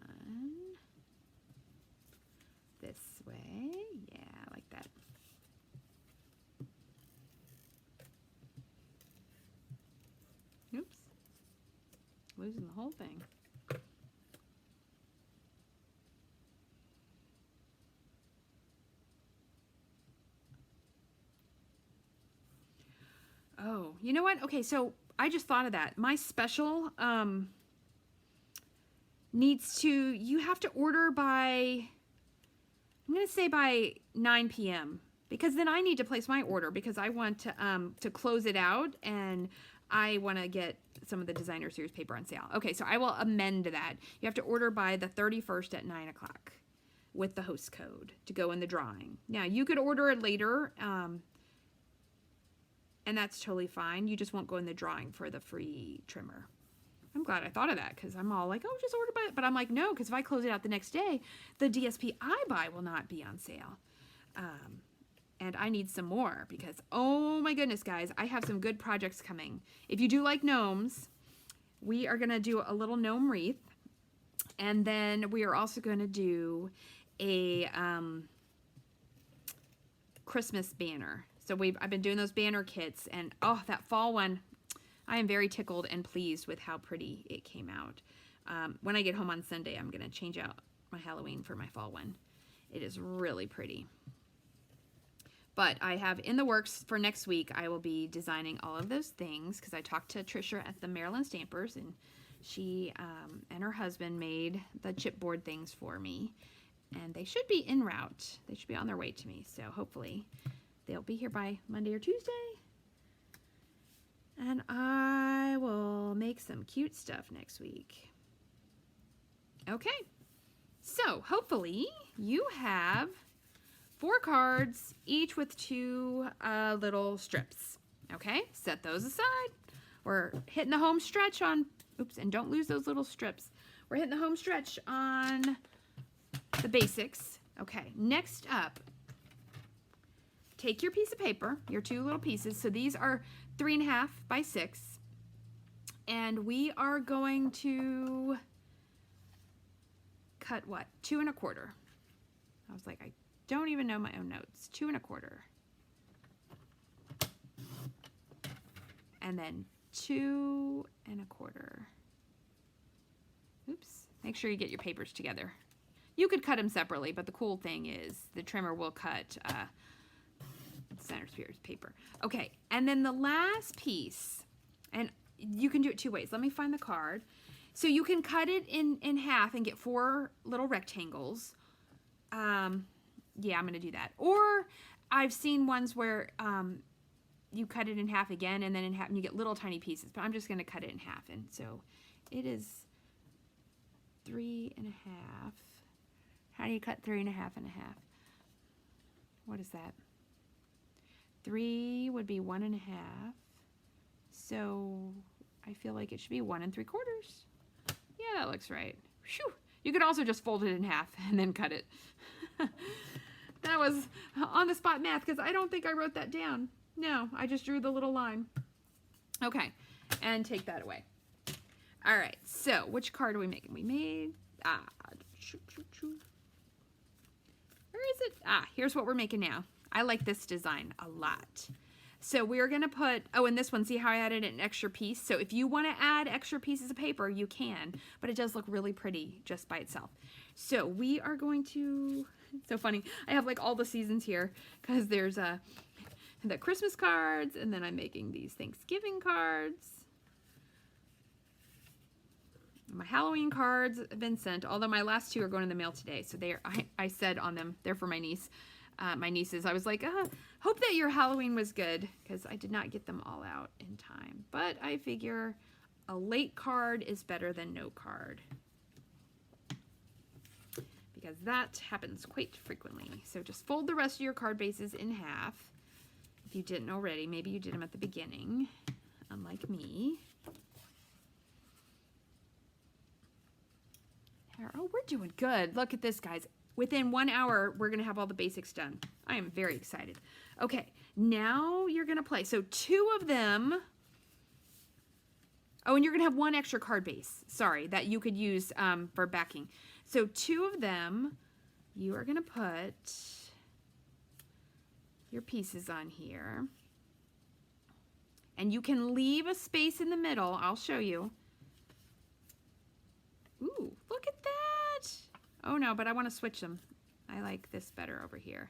this way. Yeah, like that. Oops. Losing the whole thing. Oh, you know what? Okay, so I just thought of that. My special needs to, you have to order by, I'm going to say by 9 p.m. because then I need to place my order because I want to close it out and I want to get some of the designer series paper on sale. Okay, so I will amend that. You have to order by the 31st at 9 o'clock with the host code to go in the drawing. Now, you could order it later, and that's totally fine. You just won't go in the drawing for the free trimmer. I'm glad I thought of that because I'm all like, oh, just order by it. But I'm like, no, because if I close it out the next day, the DSP I buy will not be on sale. And I need some more because, oh my goodness, guys, I have some good projects coming. If you do like gnomes, we are going to do a little gnome wreath. And then we are also going to do a Christmas banner. So I've been doing those banner kits, and oh, that fall one, I am very tickled and pleased with how pretty it came out. When I get home on Sunday, I'm going to change out my Halloween for my fall one. It is really pretty. But I have in the works for next week, I will be designing all of those things because I talked to Trisha at the Maryland Stampers, and she and her husband made the chipboard things for me. And they should be en route. They should be on their way to me. So hopefully they'll be here by Monday or Tuesday. And I will make some cute stuff next week. Okay. So hopefully you have 4 cards, each with 2 little strips. Okay, set those aside. We're hitting the home stretch on, oops, and don't lose those little strips. We're hitting the home stretch on the basics. Okay, next up, take your piece of paper, your 2 little pieces. So these are 3.5 by 6. And we are going to cut what? 2 1/4. I was like, I don't even know my own notes. 2 1/4. And then 2 1/4. Oops. Make sure you get your papers together. You could cut them separately, but the cool thing is the trimmer will cut center series paper. Okay, and then the last piece, and you can do it 2 ways. Let me find the card. So you can cut it in half and get 4 little rectangles. Yeah, I'm going to do that. Or I've seen ones where you cut it in half again and then in half and you get little tiny pieces. But I'm just going to cut it in half. And so it is 3 1/2. How do you cut 3 1/2 and 1/2? What is that? 3 would be 1 1/2. So I feel like it should be 1 3/4. Yeah, that looks right. Whew. You could also just fold it in half and then cut it. That was on the spot math because I don't think I wrote that down. No, I just drew the little line. Okay, and take that away. All right, so which card are we making? We made, where is it? Here's what we're making now. I like this design a lot. So we're going to put, oh, and this one, see how I added an extra piece? So if you want to add extra pieces of paper, you can, but it does look really pretty just by itself. So we are going to, it's so funny, I have like all the seasons here because there's the Christmas cards, and then I'm making these Thanksgiving cards. My Halloween cards have been sent, although my last 2 are going in the mail today. So they are, I said on them, they're for my niece. My nieces, I was like, hope that your Halloween was good because I did not get them all out in time. But I figure a late card is better than no card. because that happens quite frequently. So just fold the rest of your card bases in half. If you didn't already, maybe you did them at the beginning, unlike me. Oh, we're doing good. Look at this, guys. Within 1 hour, we're going to have all the basics done. I am very excited. Okay, now you're going to play. So 2 of them. Oh, and you're going to have 1 extra card base, sorry, that you could use for backing. So 2 of them, you are going to put your pieces on here. And you can leave a space in the middle. I'll show you. Ooh, look at that. Oh no, but I want to switch them. I like this better over here.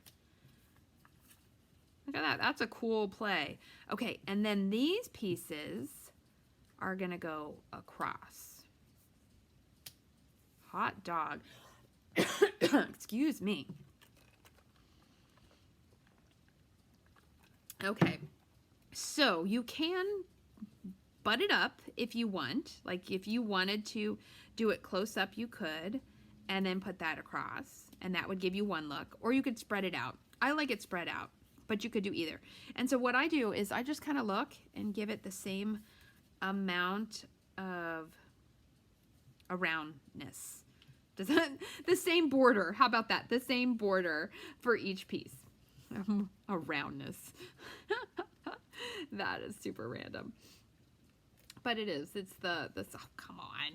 Look at that. That's a cool play. Okay, and then these pieces are going to go across. Hot dog. Excuse me. Okay, so you can butt it up if you want. Like if you wanted to do it close up, you could, and then put that across, and that would give you 1 look. Or you could spread it out. I like it spread out, but you could do either. And so what I do is I just kind of look and give it the same amount of a roundness. Does that, the same border? How about that? The same border for each piece. A roundness. That is super random. But it is. It's the oh, come on.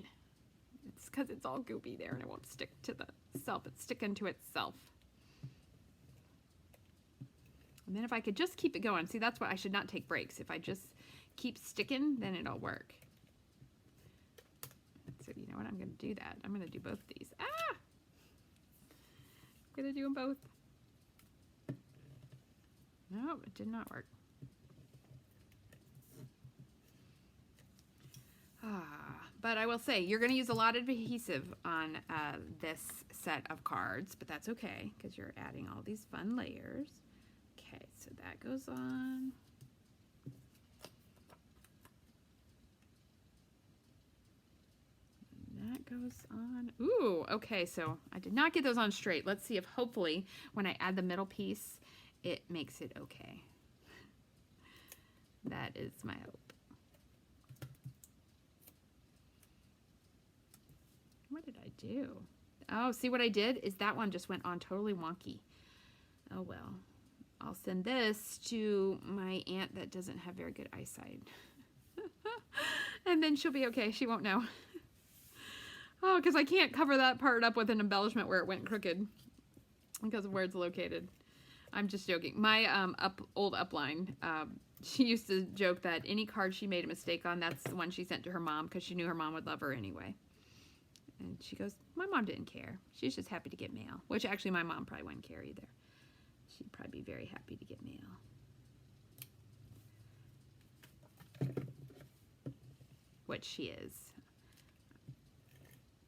It's because it's all goopy there and it won't stick to the self. It's sticking to itself. And then if I could just keep it going. See, that's why I should not take breaks. If I just keep sticking, then it'll work. So you know what? I'm going to do that. I'm going to do both of these. Ah! I'm going to do them both. No, it did not work. But I will say, you're going to use a lot of adhesive on this set of cards, but that's okay, because you're adding all these fun layers. Okay, so that goes on. And that goes on. Ooh, okay, so I did not get those on straight. Let's see if hopefully when I add the middle piece, it makes it okay. That is my hope. What did I do? Oh, see what I did is that one just went on totally wonky. Oh well. I'll send this to my aunt that doesn't have very good eyesight. And then she'll be okay. She won't know. Oh, because I can't cover that part up with an embellishment where it went crooked because of where it's located. I'm just joking. My old upline, she used to joke that any card she made a mistake on, that's the one she sent to her mom because she knew her mom would love her anyway. And she goes, my mom didn't care. She's just happy to get mail. Which actually my mom probably wouldn't care either. She'd probably be very happy to get mail. Which she is.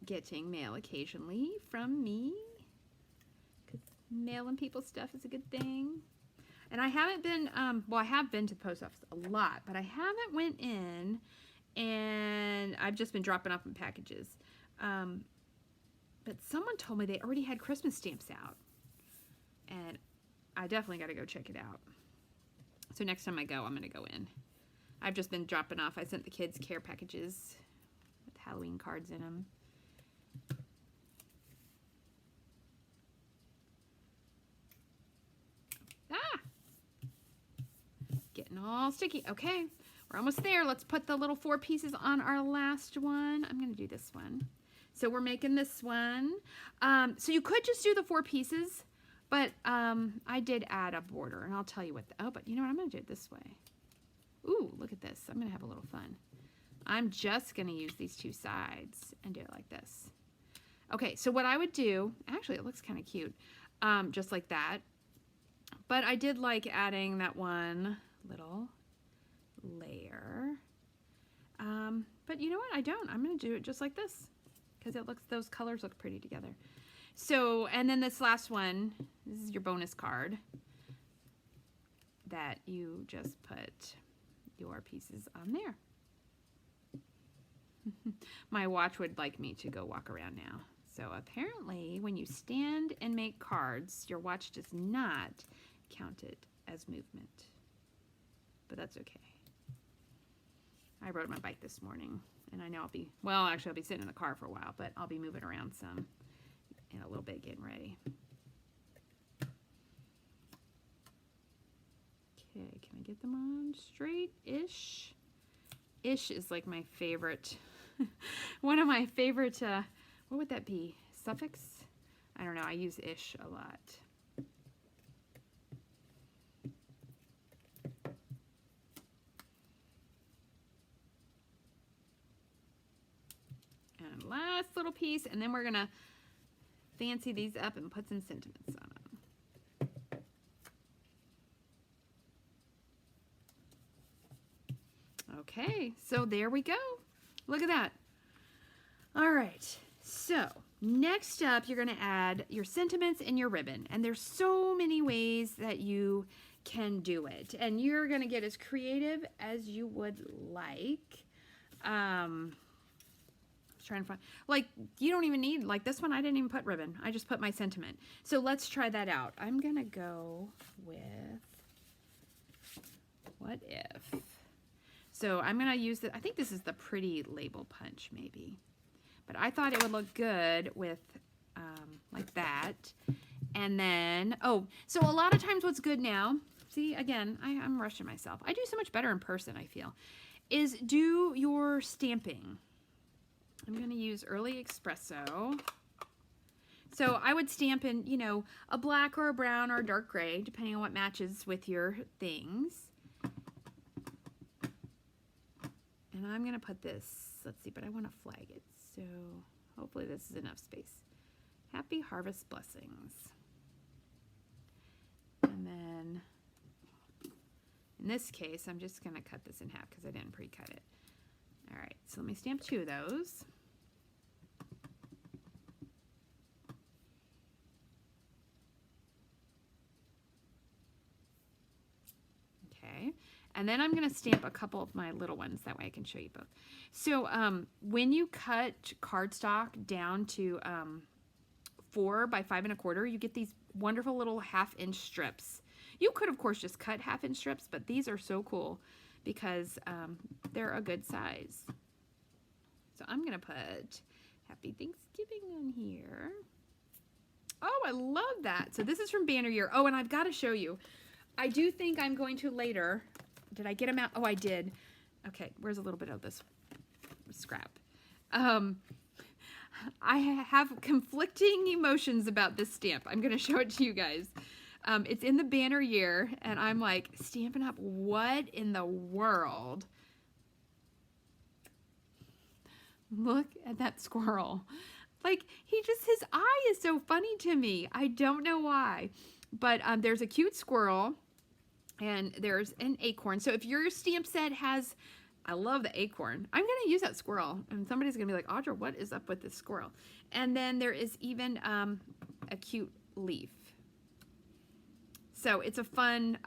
Getting mail occasionally from me. Because mailing people stuff is a good thing. And I haven't been, well, I have been to the post office a lot. But I haven't went in and I've just been dropping off in packages. But someone told me they already had Christmas stamps out, and I definitely got to go check it out. So next time I go, I'm going to go in. I've just been dropping off. I sent the kids care packages with Halloween cards in them. Ah! Getting all sticky. Okay, we're almost there. Let's put the little 4 pieces on our last one. I'm going to do this one. So we're making this one. So you could just do the 4 pieces, but I did add a border, and I'll tell you what. Oh, but you know what? I'm going to do it this way. Ooh, look at this. I'm going to have a little fun. I'm just going to use these 2 sides and do it like this. Okay, so what I would do, actually it looks kind of cute, just like that. But I did like adding that one little layer. But you know what? I don't. I'm going to do it just like this. Because it looks, those colors look pretty together. So, and then this last one, this is your bonus card that you just put your pieces on there. My watch would like me to go walk around now. So apparently when you stand and make cards, your watch does not count it as movement. But that's okay. I rode my bike this morning, and I know I'll be, well, actually I'll be sitting in the car for a while, but I'll be moving around some in a little bit, getting ready. Okay, can I get them on straight-ish? Ish is like my favorite, one of my favorite, what would that be? Suffix? I don't know, I use ish a lot. And last little piece, and then we're gonna fancy these up and put some sentiments on them. Okay, so there we go. Look at that. All right, so next up, you're gonna add your sentiments and your ribbon. And there's so many ways that you can do it. And you're gonna get as creative as you would like. Trying to find, like, you don't even need, like this one, I didn't even put ribbon. I just put my sentiment. So let's try that out. I'm gonna go with, what if? So I'm gonna use the, I think this is the pretty label punch maybe. But I thought it would look good with like that. And then, oh, so a lot of times what's good now, see, again, I'm rushing myself. I do so much better in person, I feel, is do your stamping. I'm going to use Early Espresso. So I would stamp in, you know, a black or a brown or a dark gray, depending on what matches with your things. And I'm going to put this, let's see, but I want to flag it. So hopefully this is enough space. Happy Harvest Blessings. And then in this case, I'm just going to cut this in half because I didn't pre-cut it. All right, so let me stamp 2 of those. Okay, and then I'm going to stamp a couple of my little ones. That way I can show you both. So when you cut cardstock down to 4 by 5 1/4, you get these wonderful little 1/2-inch strips. You could, of course, just cut 1/2-inch strips, but these are so cool because they're a good size. So I'm going to put Happy Thanksgiving on here. Oh, I love that. So this is from Banner Year. Oh, and I've got to show you. I do think I'm going to later. Did I get them out? Oh, I did. Okay, where's a little bit of this scrap? I have conflicting emotions about this stamp. I'm going to show it to you guys. It's in the Banner Year, and I'm like, Stampin' Up, what in the world? Look at that squirrel. Like, his eye is so funny to me. I don't know why. But there's a cute squirrel, and there's an acorn. So if your stamp set has, I love the acorn. I'm going to use that squirrel. And somebody's going to be like, Audra, what is up with this squirrel? And then there is even a cute leaf. So it's a fun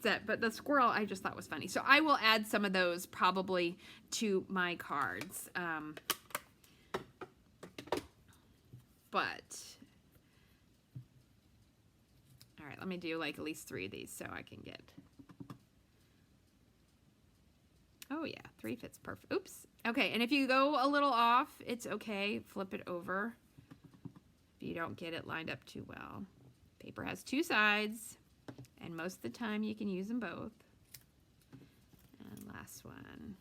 set, but the squirrel I just thought was funny. So I will add some of those probably to my cards. But, all right, let me do like at least 3 of these so I can get, oh yeah, 3 fits perfect. Oops. Okay, and if you go a little off, it's okay. Flip it over if you don't get it lined up too well. Paper has 2 sides, and most of the time you can use them both. And last one.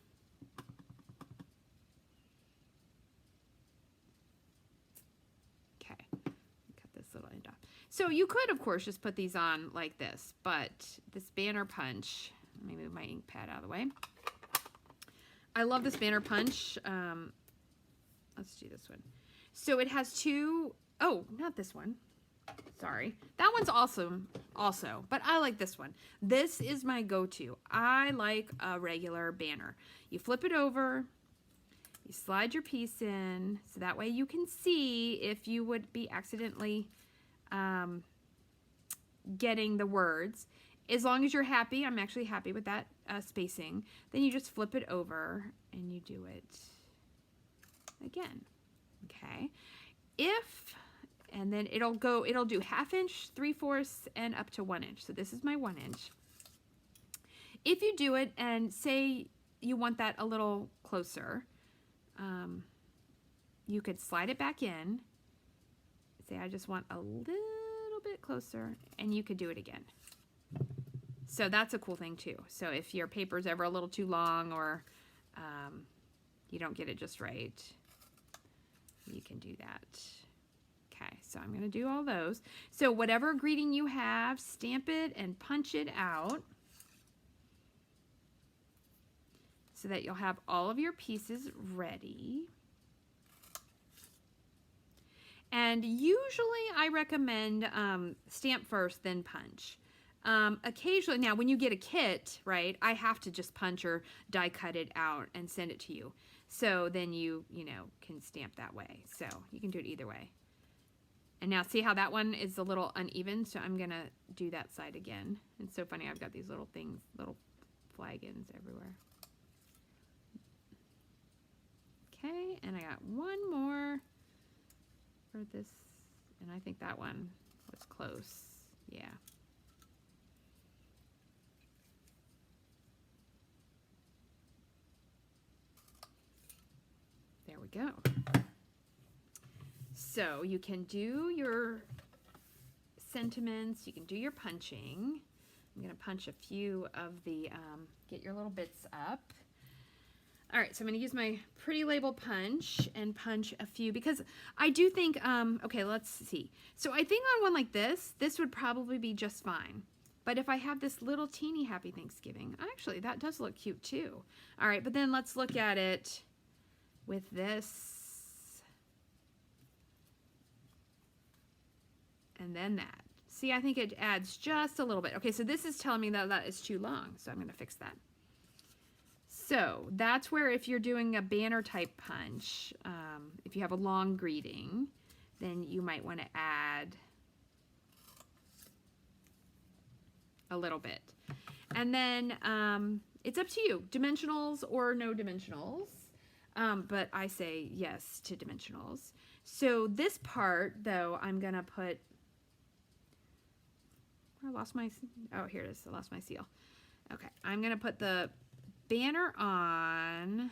Okay, cut this little end off. So you could, of course, just put these on like this, but this banner punch, let me move my ink pad out of the way. I love this banner punch. Let's do this one. So it has 2, oh, not this one. Sorry. That one's awesome also, but I like this one. This is my go-to. I like a regular banner. You flip it over, you slide your piece in, so that way you can see if you would be accidentally getting the words. As long as you're happy, I'm actually happy with that spacing, then you just flip it over and you do it again. Okay. and then it'll do 1/2 inch, 3/4, and up to 1 inch. So this is my 1 inch. If you do it and say you want that a little closer, you could slide it back in. Say I just want a little bit closer, and you could do it again. So that's a cool thing too. So if your paper's ever a little too long, or you don't get it just right, you can do that. Okay, so I'm going to do all those. So whatever greeting you have, stamp it and punch it out so that you'll have all of your pieces ready. And usually I recommend stamp first, then punch. Occasionally, now when you get a kit, right, I have to just punch or die cut it out and send it to you. So then you can stamp that way. So you can do it either way. And now see how that one is a little uneven, so I'm gonna do that side again. It's so funny, I've got these little things, little flagons everywhere. Okay, and I got one more for this, and I think that one was close. Yeah. There we go. So you can do your sentiments, you can do your punching. I'm going to punch a few of the, get your little bits up. All right, so I'm going to use my pretty label punch and punch a few, because I do think, okay, let's see. So I think on one like this would probably be just fine. But if I have this little teeny Happy Thanksgiving, actually that does look cute too. All right, but then let's look at it with this. And then that. See, I think it adds just a little bit. Okay, so this is telling me that is too long, so I'm going to fix that. So that's where, if you're doing a banner type punch, if you have a long greeting, then you might want to add a little bit. And then it's up to you, dimensionals or no dimensionals. But I say yes to dimensionals. So this part, though, I'm going to put, I lost my, oh, here it is. I lost my seal. Okay, I'm going to put the banner on.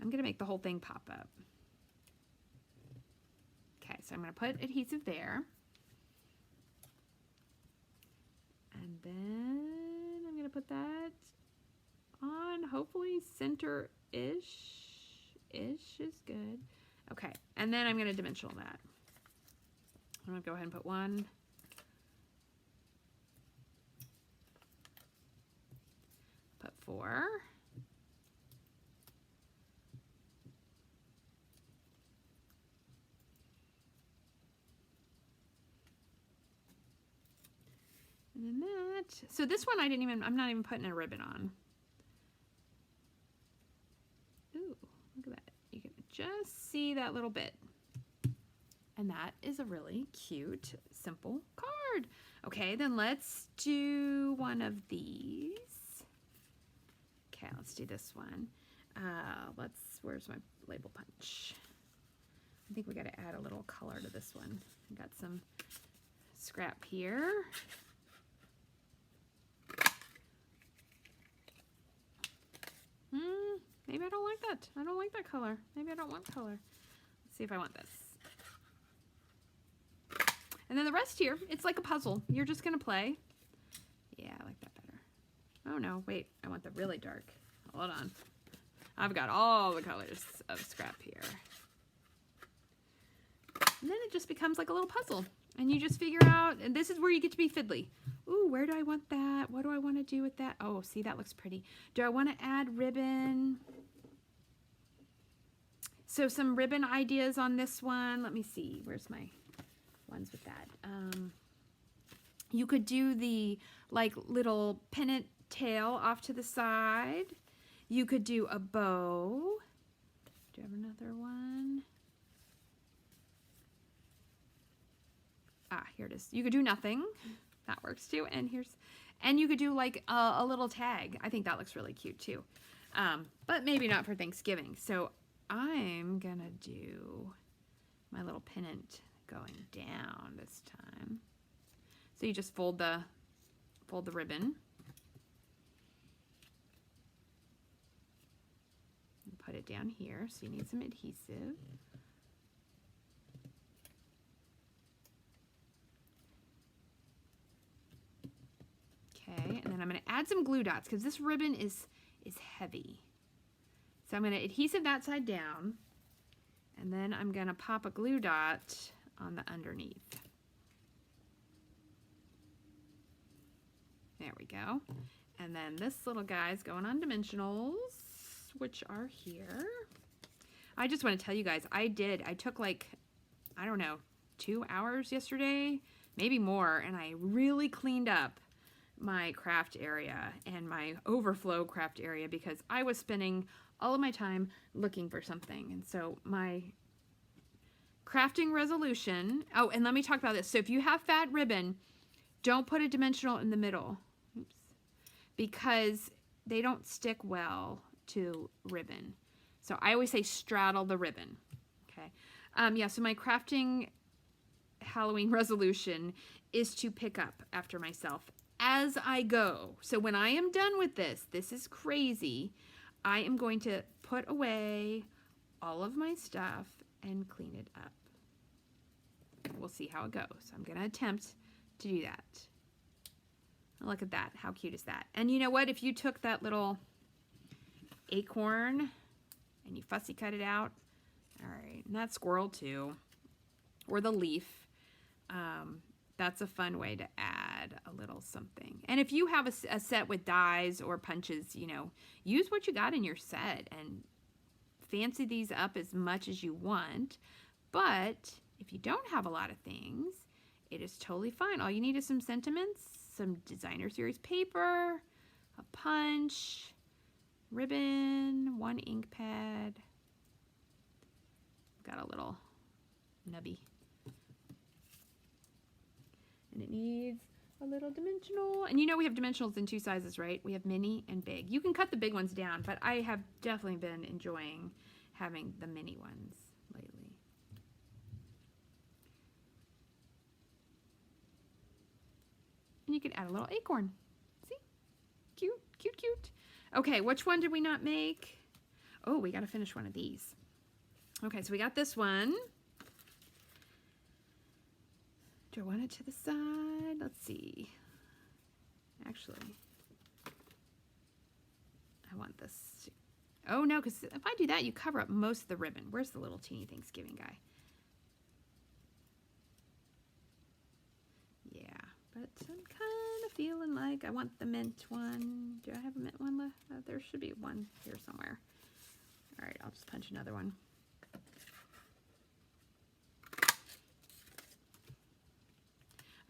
I'm going to make the whole thing pop up. Okay, so I'm going to put adhesive there. And then I'm going to put that on, hopefully center-ish. Ish is good. Okay, and then I'm going to dimensional that. I'm going to go ahead and put one. Put 4. And then that. So this one I'm not even putting a ribbon on. Ooh, look at that. You can just see that little bit. And that is a really cute, simple card. Okay, then let's do one of these. Okay, let's do this one. Where's my label punch? I think we got to add a little color to this one. I got some scrap here. Maybe I don't like that. I don't like that color. Maybe I don't want color. Let's see if I want this. And then the rest here, it's like a puzzle. You're just going to play. Yeah, I like that better. Oh no, wait. I want the really dark. Hold on. I've got all the colors of scrap here. And then it just becomes like a little puzzle. And you just figure out, and this is where you get to be fiddly. Ooh, where do I want that? What do I want to do with that? Oh, see, that looks pretty. Do I want to add ribbon? So some ribbon ideas on this one. Let me see. Where's my ones with that? You could do the like little pennant tail off to the side. You could do a bow. Do you have another one? Ah, here it is. You could do nothing. That works too. And you could do like a little tag. I think that looks really cute too. But maybe not for Thanksgiving. So I'm gonna do my little pennant going down this time. So you just fold the ribbon. And put it down here, so you need some adhesive. Okay, and then I'm going to add some glue dots because this ribbon is heavy. So I'm going to adhesive that side down, and then I'm going to pop a glue dot on the underneath. There we go. And then this little guy's going on dimensionals, which are here. I just want to tell you guys, I took like, I don't know, 2 hours yesterday, maybe more, and I really cleaned up my craft area and my overflow craft area because I was spending all of my time looking for something. And so my crafting resolution, oh, and let me talk about this. So if you have fat ribbon, don't put a dimensional in the middle. Oops. Because they don't stick well to ribbon. So I always say straddle the ribbon. Okay. Yeah, so my crafting Halloween resolution is to pick up after myself as I go. So when I am done with this is crazy, I am going to put away all of my stuff and clean it up. We'll see how it goes. I'm going to attempt to do that. Look at that. How cute is that? And you know what? If you took that little acorn and you fussy cut it out, all right, and that squirrel too, or the leaf, that's a fun way to add a little something. And if you have a set with dies or punches, you know, use what you got in your set and fancy these up as much as you want. But if you don't have a lot of things, it is totally fine. All you need is some sentiments, some designer series paper, a punch, ribbon, 1 ink pad. Got a little nubby. And it needs a little dimensional. And you know we have dimensionals in 2 sizes, right? We have mini and big. You can cut the big ones down, but I have definitely been enjoying having the mini ones lately. And you can add a little acorn. See? Cute, cute, cute. Okay, which one did we not make? Oh, we got to finish one of these. Okay, so we got this one. Do I want it to the side? Let's see. Actually, I want this. Oh no, because if I do that, you cover up most of the ribbon. Where's the little teeny Thanksgiving guy? Yeah, but I'm kind of feeling like I want the mint one. Do I have a mint one left? There should be one here somewhere. All right, I'll just punch another one.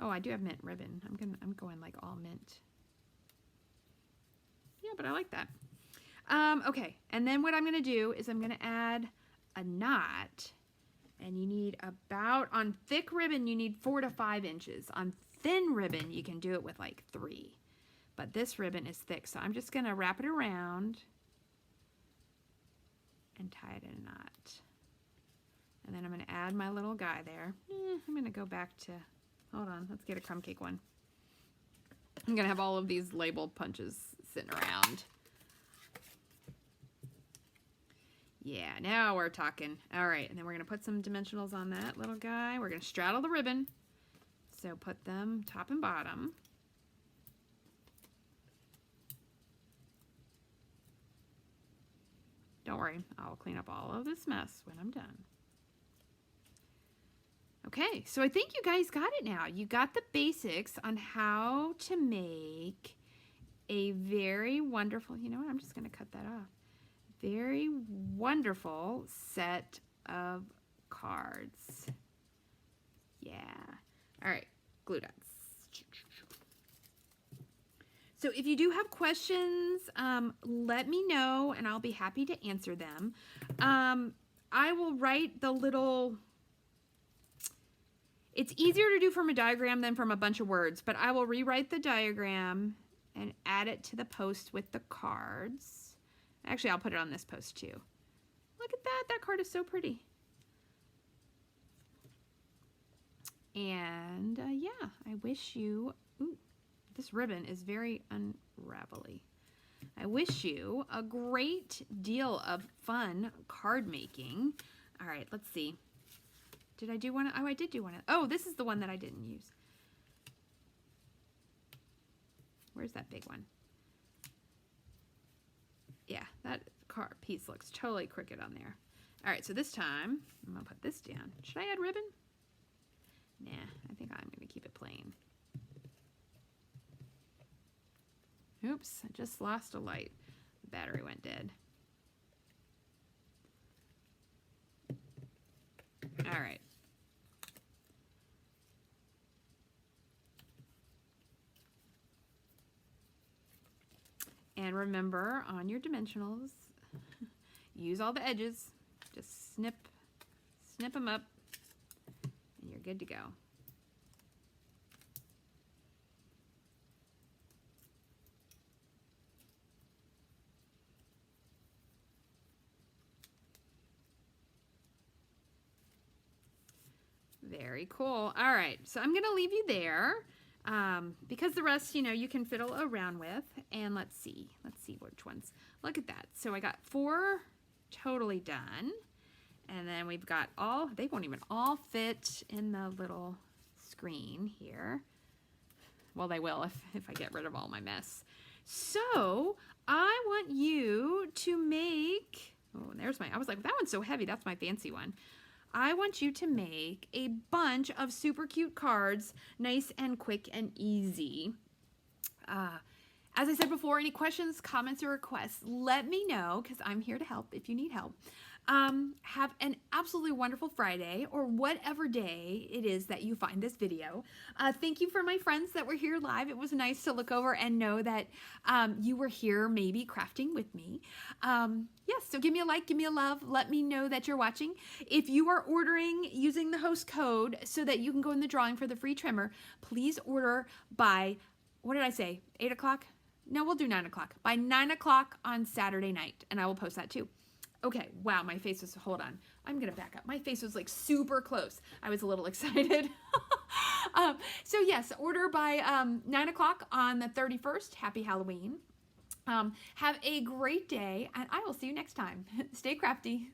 Oh, I do have mint ribbon. I'm going like all mint. Yeah, but I like that. Okay, and then what I'm gonna do is I'm gonna add a knot, and you need about, on thick ribbon, you need 4 to 5 inches. On thin ribbon, you can do it with like 3, but this ribbon is thick, so I'm just gonna wrap it around and tie it in a knot. And then I'm gonna add my little guy there. I'm gonna go back to, hold on, let's get a crumb cake one. I'm gonna have all of these labeled punches sitting around. Yeah, now we're talking. All right, and then we're gonna put some dimensionals on that little guy. We're gonna straddle the ribbon. So put them top and bottom. Don't worry, I'll clean up all of this mess when I'm done. Okay, so I think you guys got it now. You got the basics on how to make a very wonderful, you know what, I'm just gonna cut that off. Very wonderful set of cards. Yeah. All right, glue dots. So if you do have questions, let me know and I'll be happy to answer them. I will write the little, it's easier to do from a diagram than from a bunch of words, but I will rewrite the diagram and add it to the post with the cards. Actually, I'll put it on this post too. Look at that, that card is so pretty. And yeah, I wish you, ooh, this ribbon is very unravelly. I wish you a great deal of fun card making. All right, let's see. Did I do one? Oh, I did do one. Oh, this is the one that I didn't use. Where's that big one? Yeah, that card piece looks totally crooked on there. All right, so this time, I'm gonna put this down. Should I add ribbon? Nah, I think I'm gonna keep it plain. Oops, I just lost a light. The battery went dead. All right. And remember, on your dimensionals, use all the edges. Just snip them up, and you're good to go. Very cool. All right, so I'm gonna leave you there because the rest, you know, you can fiddle around with. And let's see which ones. Look at that. So I got 4 totally done, and then we've got all. They won't even all fit in the little screen here. Well, they will if I get rid of all my mess. So I want you to make. Oh, and there's my. I was like, that one's so heavy. That's my fancy one. I want you to make a bunch of super cute cards, nice and quick and easy. As I said before, any questions, comments, or requests, let me know because I'm here to help if you need help. Have an absolutely wonderful Friday or whatever day it is that you find this video. Thank you for my friends that were here live. It was nice to look over and know that you were here maybe crafting with me. Yes, so give me a like, give me a love. Let me know that you're watching. If you are ordering using the host code so that you can go in the drawing for the free trimmer, please order by, what did I say, 8 o'clock? No, we'll do 9 o'clock. By 9 o'clock on Saturday night, and I will post that too. Okay, wow, my face was, hold on. I'm gonna back up. My face was like super close. I was a little excited. So yes, order by 9 o'clock on the 31st. Happy Halloween. Have a great day, and I will see you next time. Stay crafty.